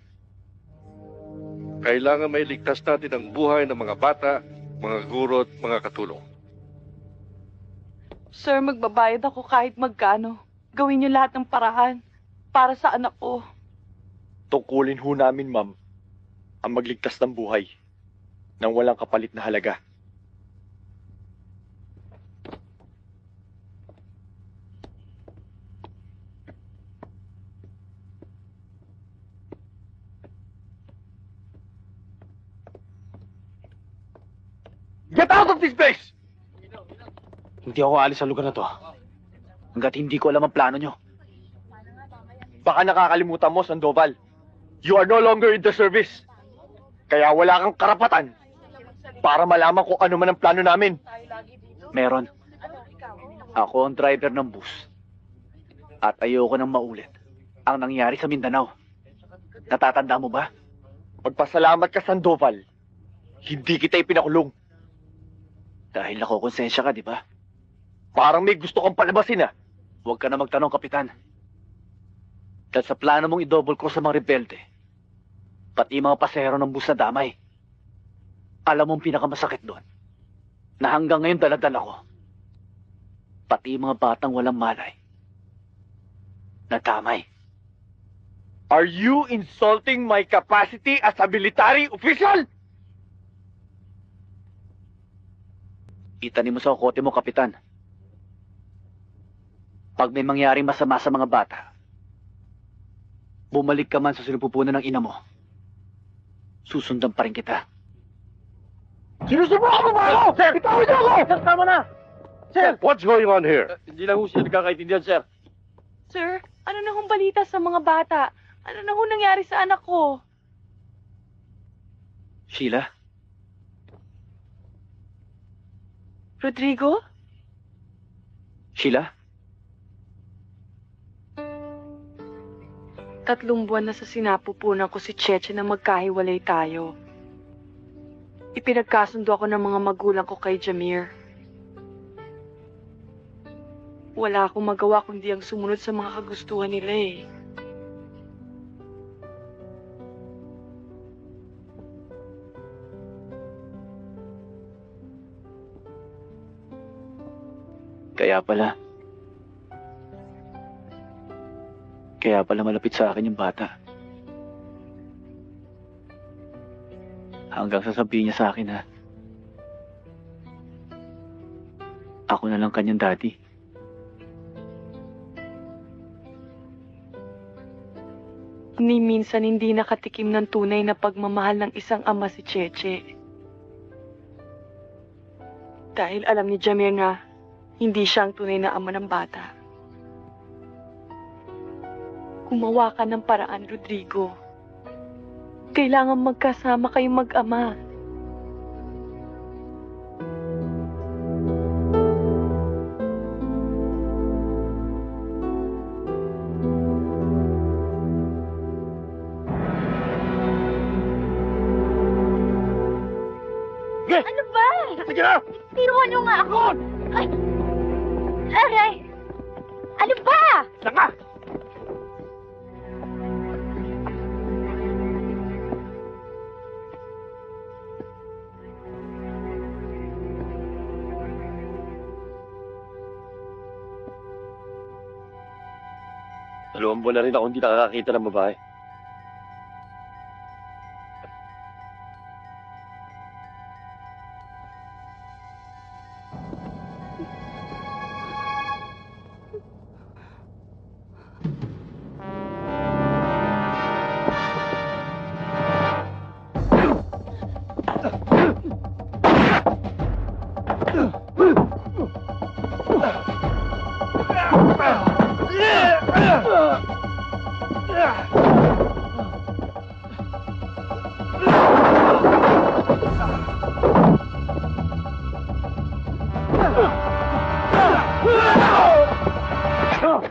kailangan may ligtas natin ang buhay ng mga bata, mga guro at mga katulong. Sir, magbabayad ako kahit magkano. Gawin niyo lahat ng paraan para sa anak ko. Tungkulin ho namin, ma'am, ang magligtas ng buhay nang walang kapalit na halaga. Get out of this place! Hindi ako aalis sa lugar na to hanggat hindi ko alam ang plano nyo. Baka nakakalimutan mo, Sandoval. You are no longer in the service. Kaya wala kang karapatan para malaman kung ano man ang plano namin. Meron. Ako ang driver ng bus. At ayoko nang maulit ang nangyari sa Mindanao. Natatanda mo ba? Magpasalamat ka, Sandoval. Hindi kita ipinakulong. Dahil nakokonsensya ka, di ba? Parang may gusto kang palabasin, ah. Huwag ka na magtanong, Kapitan. Dahil sa plano mong i-double cross sa mga rebelde, pati mga pasahero ng bus na damay. Alam mong pinakamasakit doon, na hanggang ngayon daladala ko. Pati mga batang walang malay, na damay. Are you insulting my capacity as a military official? Itanim mo sa kote mo, Kapitan. Pag may mangyaring masama sa mga bata, bumalik ka man sa sinupupunan ng ina mo, susundan pa rin kita. Sinusubukan mo ba ako? Sir! Bitawan niyo ako! Sir, tama na! Sir, what's going on here? Hindi lang ho siya nagkakaintindihan, sir. Sir, ano na hong balita sa mga bata? Ano na hong nangyari sa anak ko? Sheila? Rodrigo? Sheila? 3 buwan na sa sinapupunan ko si Cheche na magkahiwalay tayo. Ipinagkasundo ako ng mga magulang ko kay Jamir Wala akong magawa kundi ang sumunod sa mga kagustuhan nila eh. Kaya pala malapit sa akin yung bata. Hanggang sasabihin niya sa akin na ako na lang kanyang daddy. Ni minsan hindi nakatikim ng tunay na pagmamahal ng isang ama si Cheche. Dahil alam ni Jamir na hindi siya ang tunay na ama ng bata. Gumawa ka ng paraan, Rodrigo. Kailangan magkasama kayong mag-ama. Ano ba? Sige na! Tiruan niyo nga ako! Ay! Aray! Ano ba? Saka! Dalawang buwan na rin ako hindi nakakakita ng babae.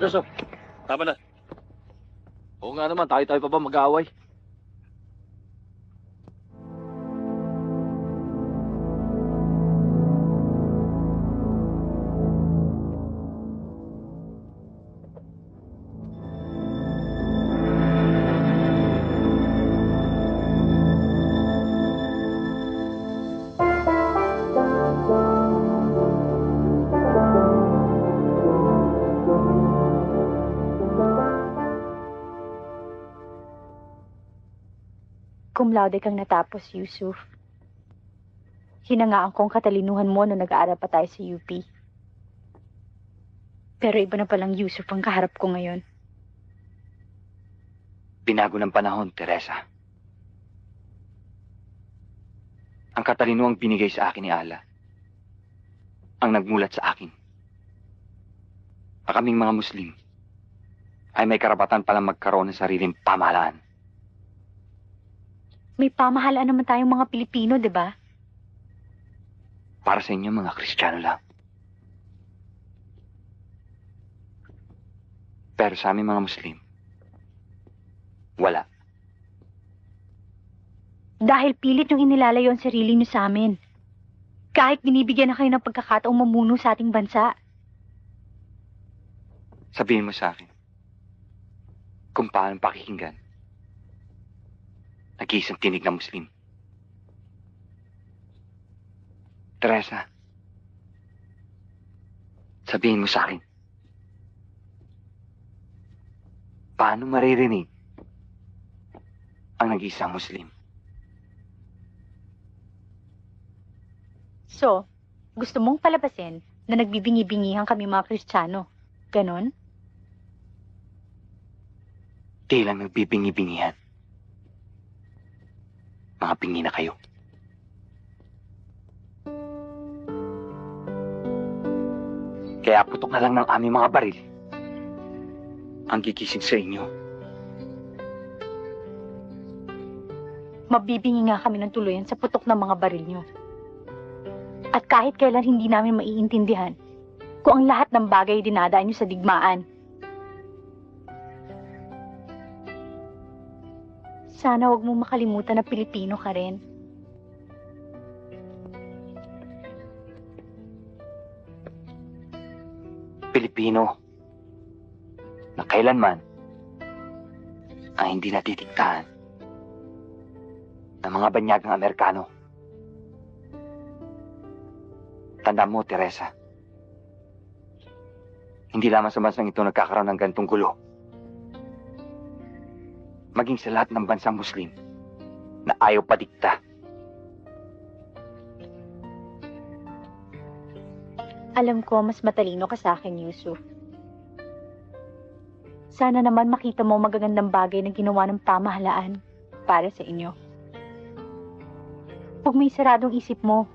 Joseph, tama na. Oo nga naman, tayo pa ba mag-aaway? Cum laude kang natapos, Yusuf. Hinangaan kong katalinuhan mo nung nag-aaral pa tayo sa UP. Pero iba na palang Yusuf ang kaharap ko ngayon. Binago ng panahon, Teresa. Ang katalinuhang binigay sa akin ni Allah ang nagmulat sa akin. Ang kaming mga Muslim ay may karapatan palang magkaroon ng sariling pamahalaan. May pamahalaan naman tayong mga Pilipino, di ba? Para sa inyo, mga Kristiyano lang. Pero sa aming mga Muslim, wala. Dahil pilit yung inilalayo ang sarili niyo sa amin. Kahit binibigyan na kayo ng pagkakataong mamuno sa ating bansa. Sabihin mo sa akin kung paano pakikinggan nag-iisang tinig ng Muslim. Teresa, sabihin mo sa akin, paano maririnig ang nag-iisang Muslim? So, gusto mong palabasin na nagbibingi-bingihan kami mga Kristiyano? Ganon? Di lang nagbibingi-bingihan. Mga bingi na kayo. Kaya putok na lang ng aming mga baril ang gigising sa inyo. Mabibingi nga kami ng tuluyan sa putok ng mga baril nyo. At kahit kailan hindi namin maiintindihan kung ang lahat ng bagay dinadaan nyo sa digmaan. Sana wag mo makalimutan na Pilipino ka rin. Pilipino na kailanman ang hindi natitiktahan ng mga banyagang Amerikano. Tanda mo, Teresa, hindi lamang sa bansang ito nagkakaroon ng gantong gulo. Maging sa lahat ng bansang Muslim na ayaw padikta. Alam ko, mas matalino ka sa akin, Yusuf. Sana naman makita mo magagandang bagay na ginawa ng pamahalaan para sa inyo. Huwag may saradong isip mo.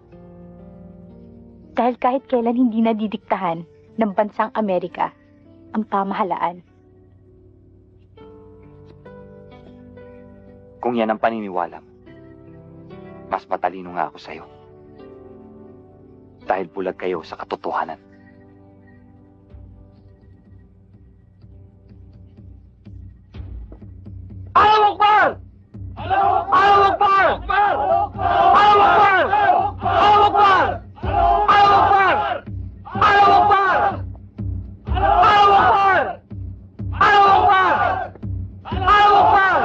Dahil kahit kailan hindi nadidiktahan ng bansang Amerika ang pamahalaan. Kung yan ang paniniwala mo, mas matalino nga ako sa'yo. Dahil bulag kayo sa katotohanan. Allahu Akbar! Allahu Akbar! Allahu Akbar! Allahu Akbar! Allahu Akbar! Allahu Akbar! Allahu Akbar! Allahu Akbar! Allahu Akbar!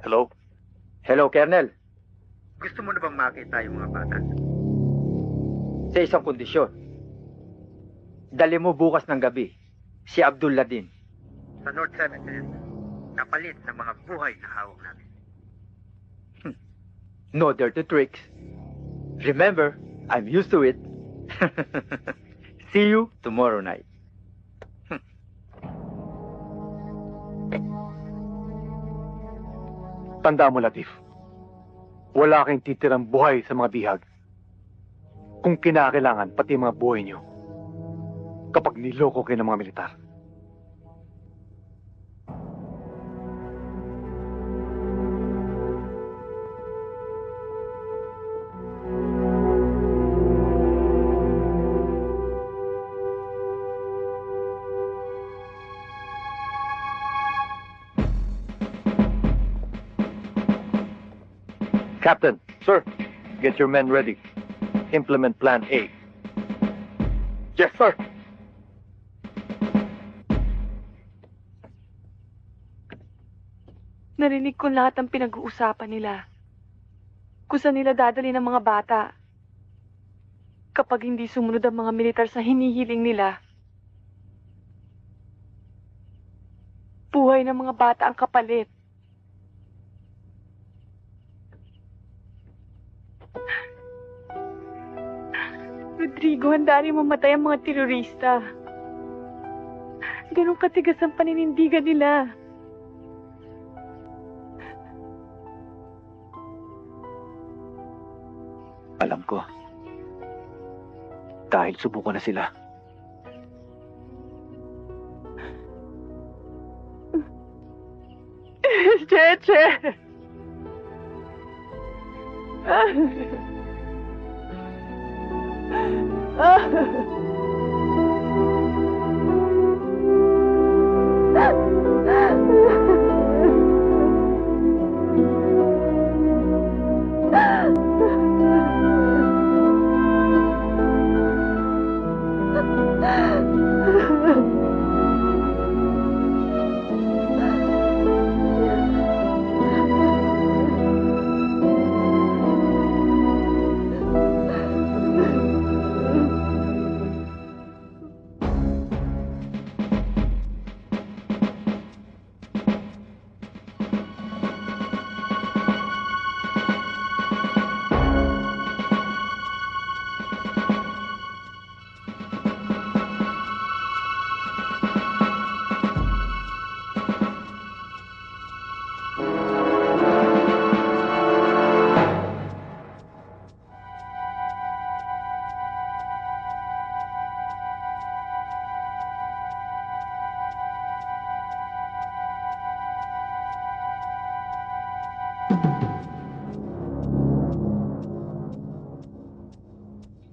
Hello? Hello, Colonel. Gusto mo na bang makita yung mga bata? Sa isang kondisyon. Dali mo bukas ng gabi si Abdullah din. Sa North Cemetery, kapalit ng mga buhay na hawak namin. No dirty tricks. Remember, I'm used to it. See you tomorrow night. Tanda mo, Latif. Wala kang titirang buhay sa mga bihag. Kung kinakailangan, pati mga buhay niyo. Kapag niloko kayo ng mga militar. Captain. Sir. Get your men ready. Implement Plan A. Yes, sir. Narinig ko lahat ng pinag-uusapan nila. Kung saan nila dadali ng mga bata. Kapag hindi sumunod ang mga militar sa hinihiling nila. Buhay ng mga bata ang kapalit. Rodrigo, handa rin mamatay ang mga terorista. Ganong katigas ang paninindigan nila. Alam ko. Dahil subukan na sila. Cheche!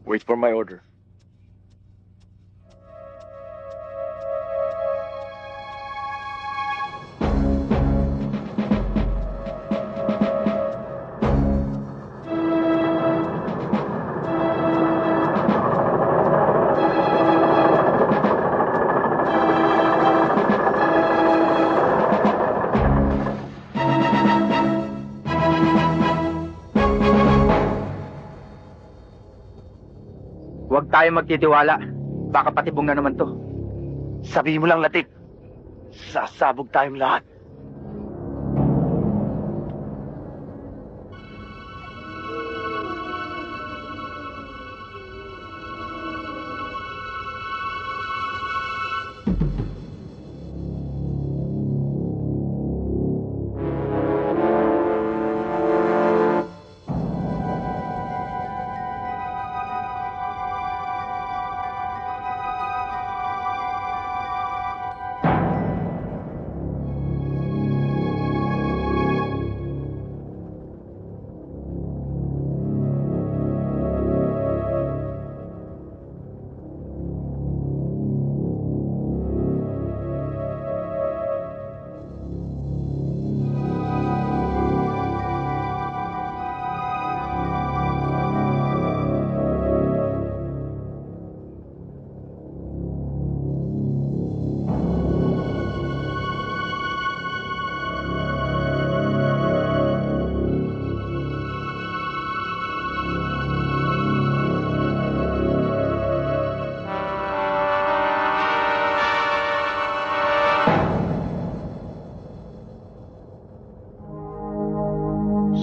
Wait for my order. Huwag tayo magtitiwala. Baka patibong na naman to. Sabihin mo lang, Latik. Sasabog tayong lahat.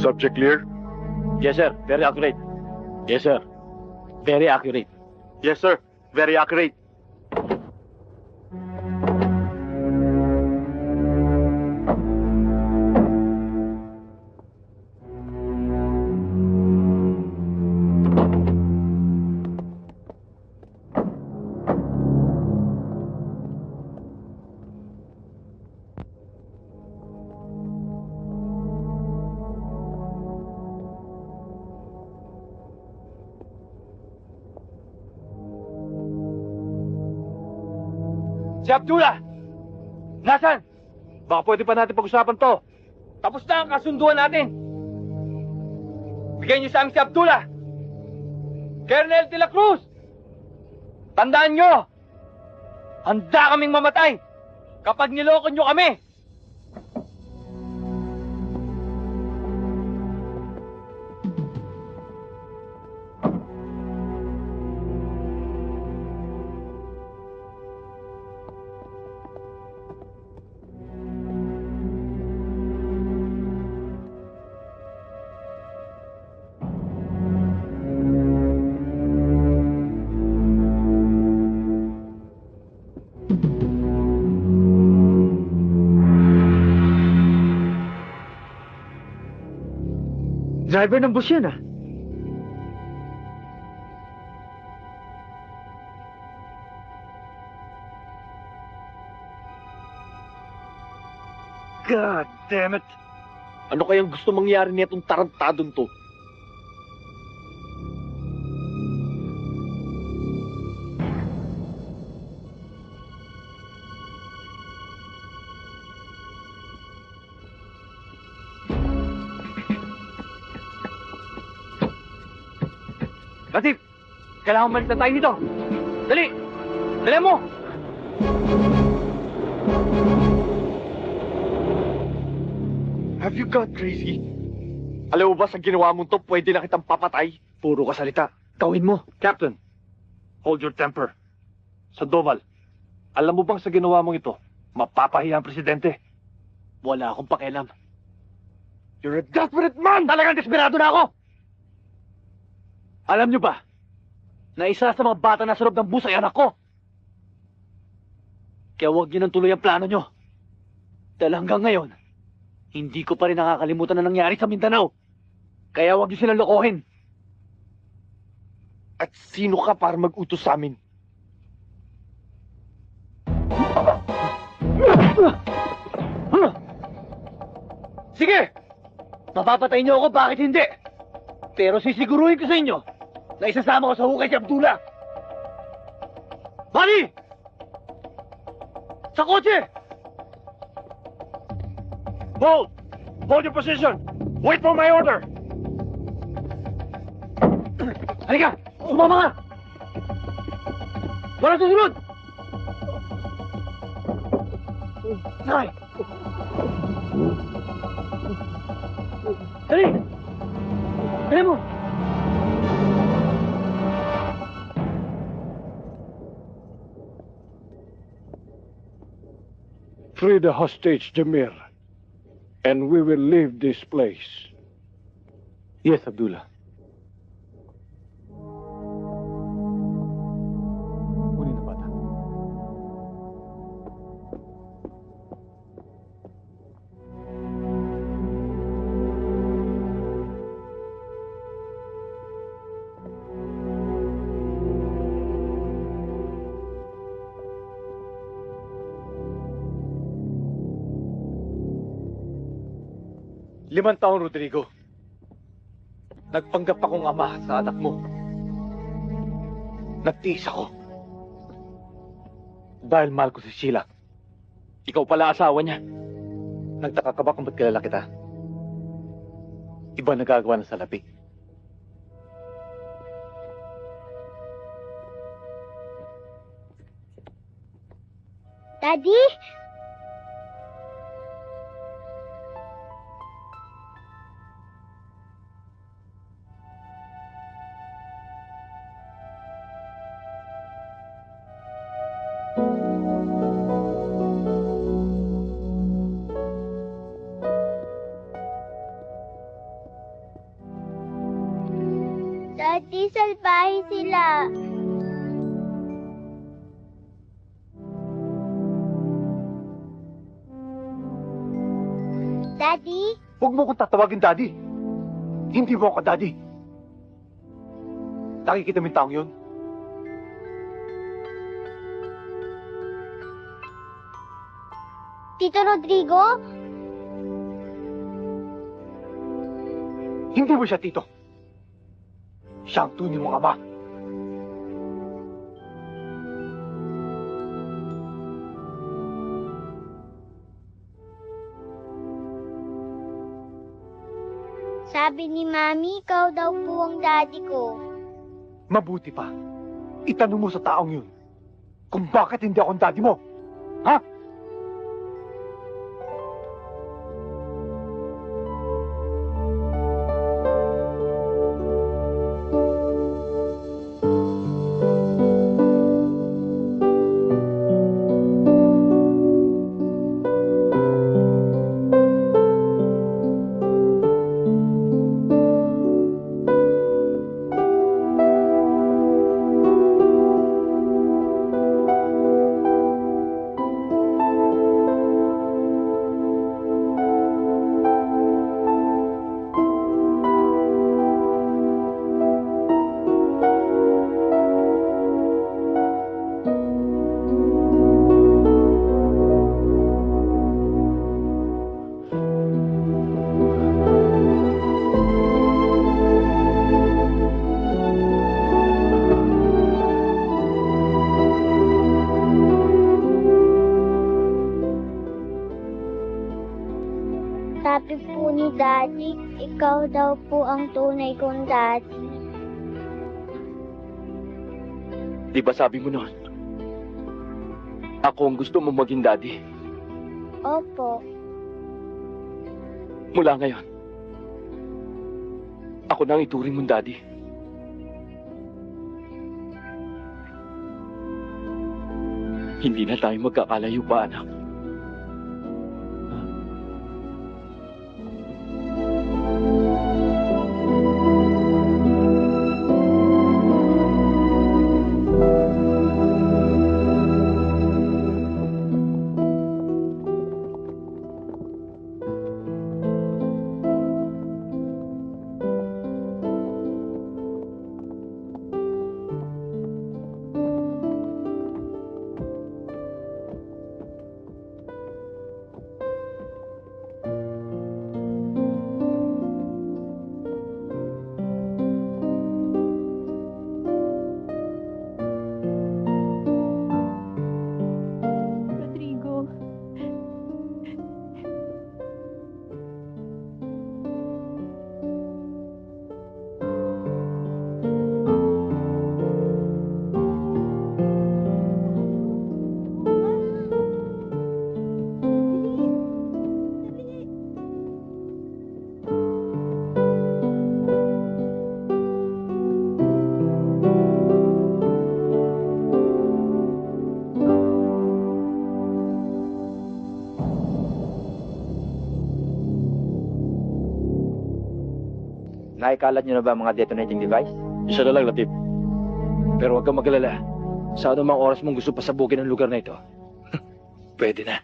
Subject clear? Yes, sir. Very accurate. Yes, sir. Very accurate. Yes, sir. Very accurate. Si Abdullah! Nasaan? Baka pwede pa natin pag-usapan to. Tapos na ang kasunduan natin. Bigyan niyo sa amin si Abdullah. Colonel de la Cruz! Tandaan niyo! Handa kaming mamatay kapag niloko niyo kami! Driver ng bus yan, ah. God damn it! Ano kayang gusto mangyari nitong tarantadong to? Latif! Kailangan malis na tayo dito! Dali! Dali mo! Have you got crazy? Alam mo ba sa ginawa mong to, pwede na kitang papatay? Puro ka salita. Gawin mo. Captain, hold your temper. Sandoval, alam mo bang sa ginawa mong ito, mapapahiya ang presidente? Wala akong pakialam. You're a desperate man! Talagang desperado na ako! Alam niyo ba, na isa sa mga bata na sa loob ng bus ay anak ko? Kaya huwag niyo nang tuloy ang plano niyo. Dahil hanggang ngayon, hindi ko pa rin nakakalimutan na nangyari sa Mindanao. Kaya huwag niyo silang lokohin. At sino ka para mag-utos sa amin? Sige! Mapapatay niyo ako, bakit hindi? Pero sisiguruhin ko sa inyo na isasama ko sa hukay si Abdullah. Bali! Sa kotse! Hold! Hold your position! Wait for my order! Halika! Sumama ka! Walang susunod! Sakay! Dali! Dali mo! Free the hostage, Jamir. And we will leave this place. Yes, Abdullah. Kunin na bata. Limang taon, Rodrigo. Nagpanggap akong ama sa anak mo. Nagtiis ako. Dahil mahal ko si Sheila. Ikaw pala asawa niya. Nagtaka ka ba kung ba't kilala kita? Iba nagagawa ng salapi. Daddy? Daddy, salbahe sila. Daddy? Huwag mo kong tatawagin daddy. Hindi mo ako daddy. Nakikita mo yung taong yun? Tito Rodrigo? Hindi mo siya tito. Siya ang tunay mong ama. Sabi ni Mami, ikaw daw po ang daddy ko. Mabuti pa. Itanong mo sa taong yun kung bakit hindi ako ang daddy mo. Ha? Sabi po ni Daddy, ikaw daw po ang tunay kong daddy. Di ba sabi mo noon? Ako ang gusto mo maging daddy. Opo. Mula ngayon, ako na ang ituring mong daddy. Hindi na tayo magkakalayo pa, anak. Naikalat nyo na ba ang mga detonating device? Isa na lang, Latif. Pero huwag kang magalala. Sa anumang oras mong gusto pasabugin ang lugar na ito, pwede na.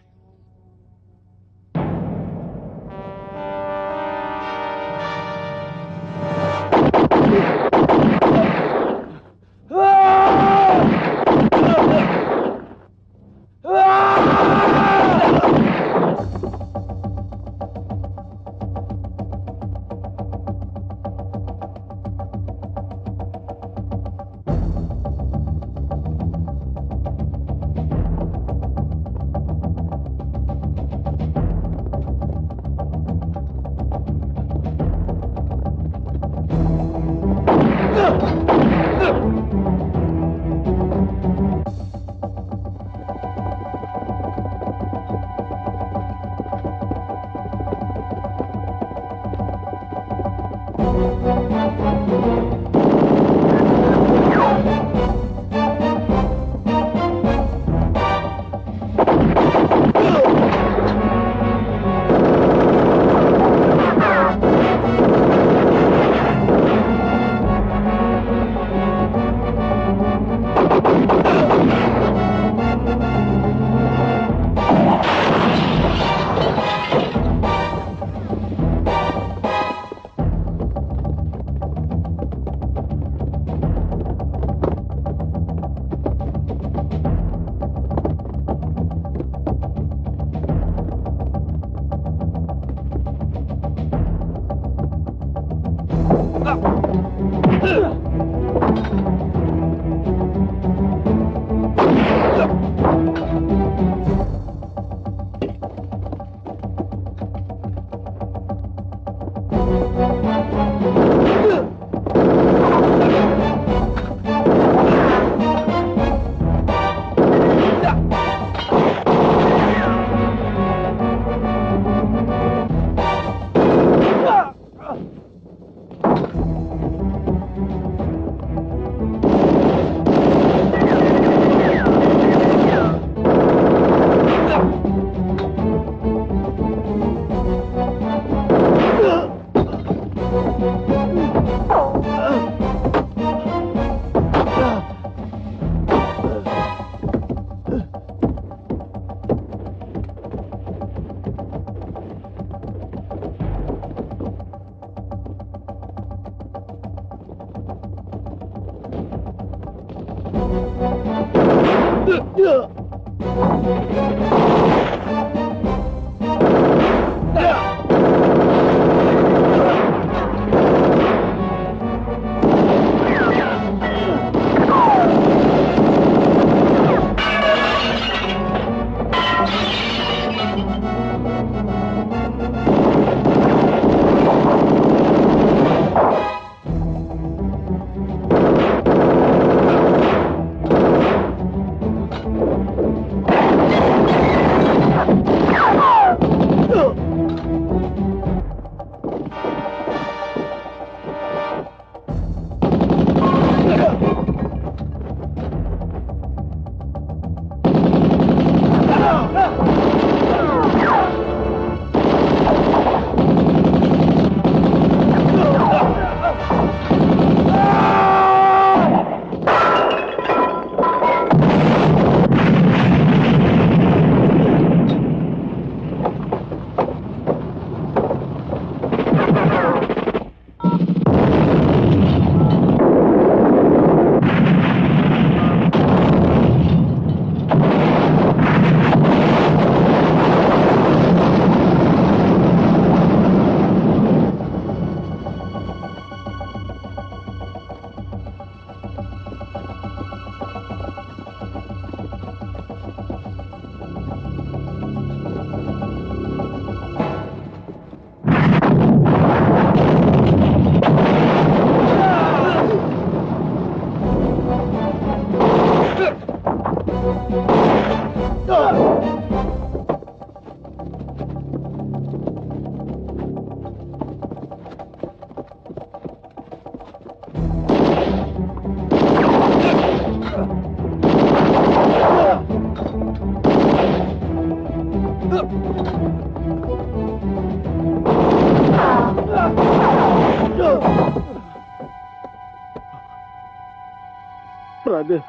Brother.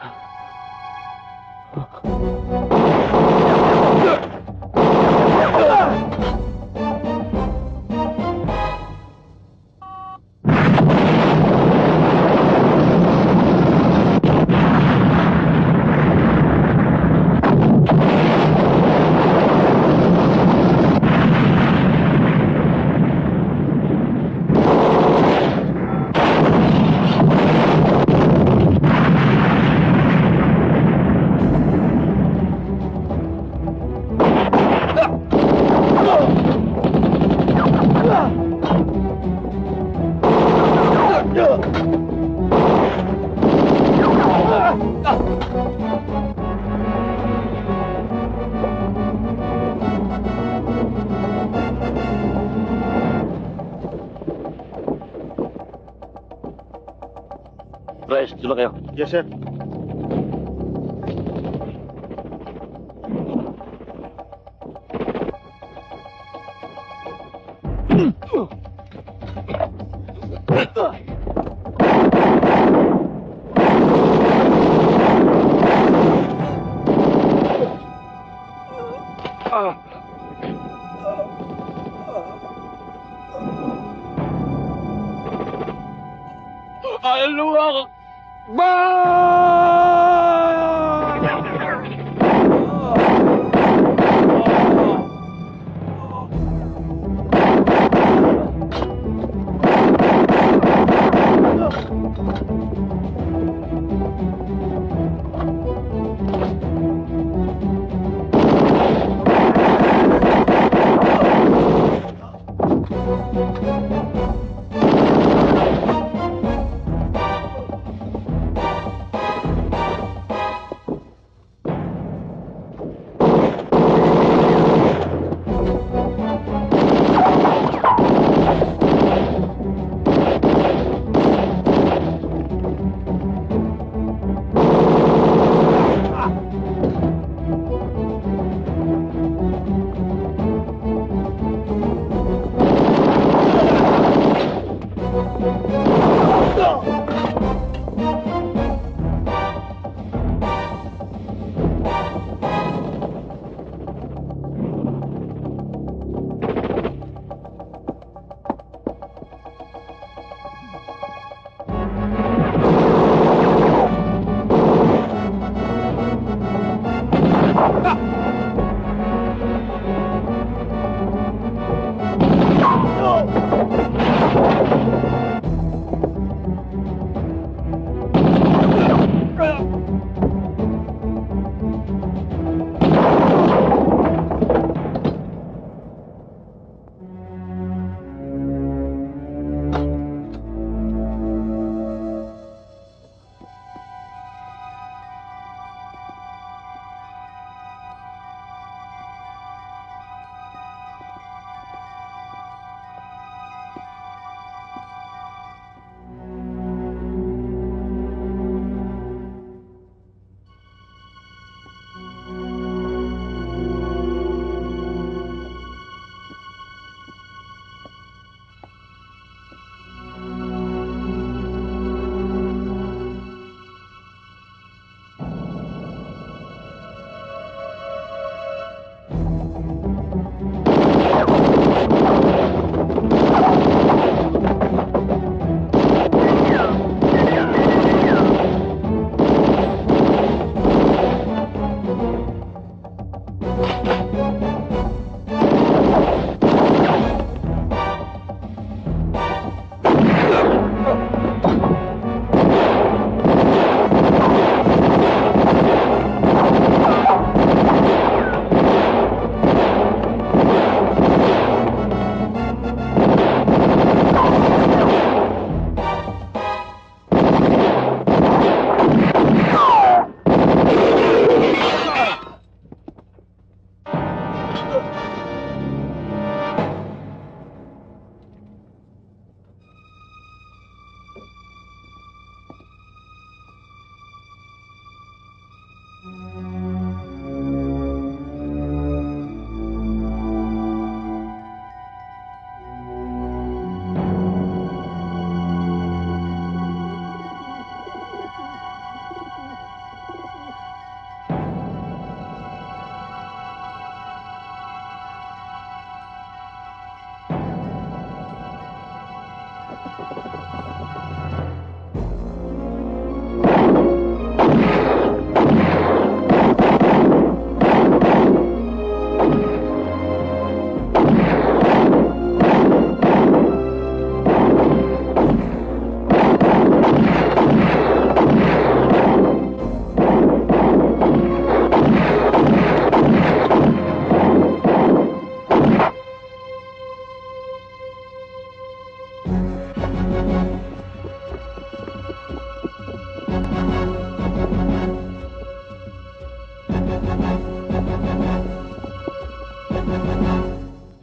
Reyes, doon na kayo. Yes, sir. Ano ako?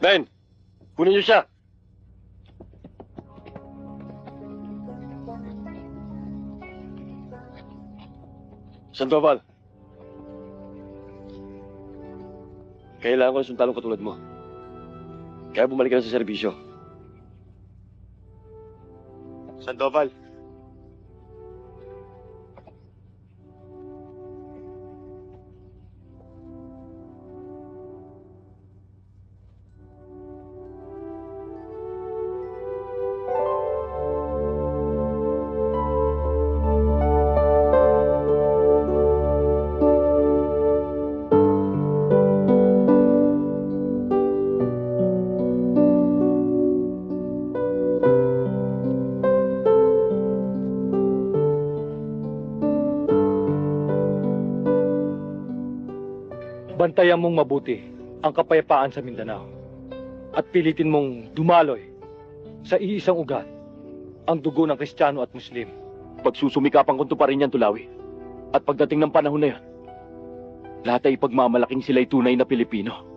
Men, kunin niyo siya. Sandoval. Kailangan ko ng sundalong katulad mo. Kaya bumalik ka na sa serbisyo. Sandoval. Bantayan mong mabuti ang kapayapaan sa Mindanao at pilitin mong dumaloy sa iisang ugat ang dugo ng Kristiyano at Muslim. Pagsusumikapan ko pa rin yan, Tulawi. At pagdating ng panahon na yan, lahat ay ipagmamalaking sila'y tunay na Pilipino.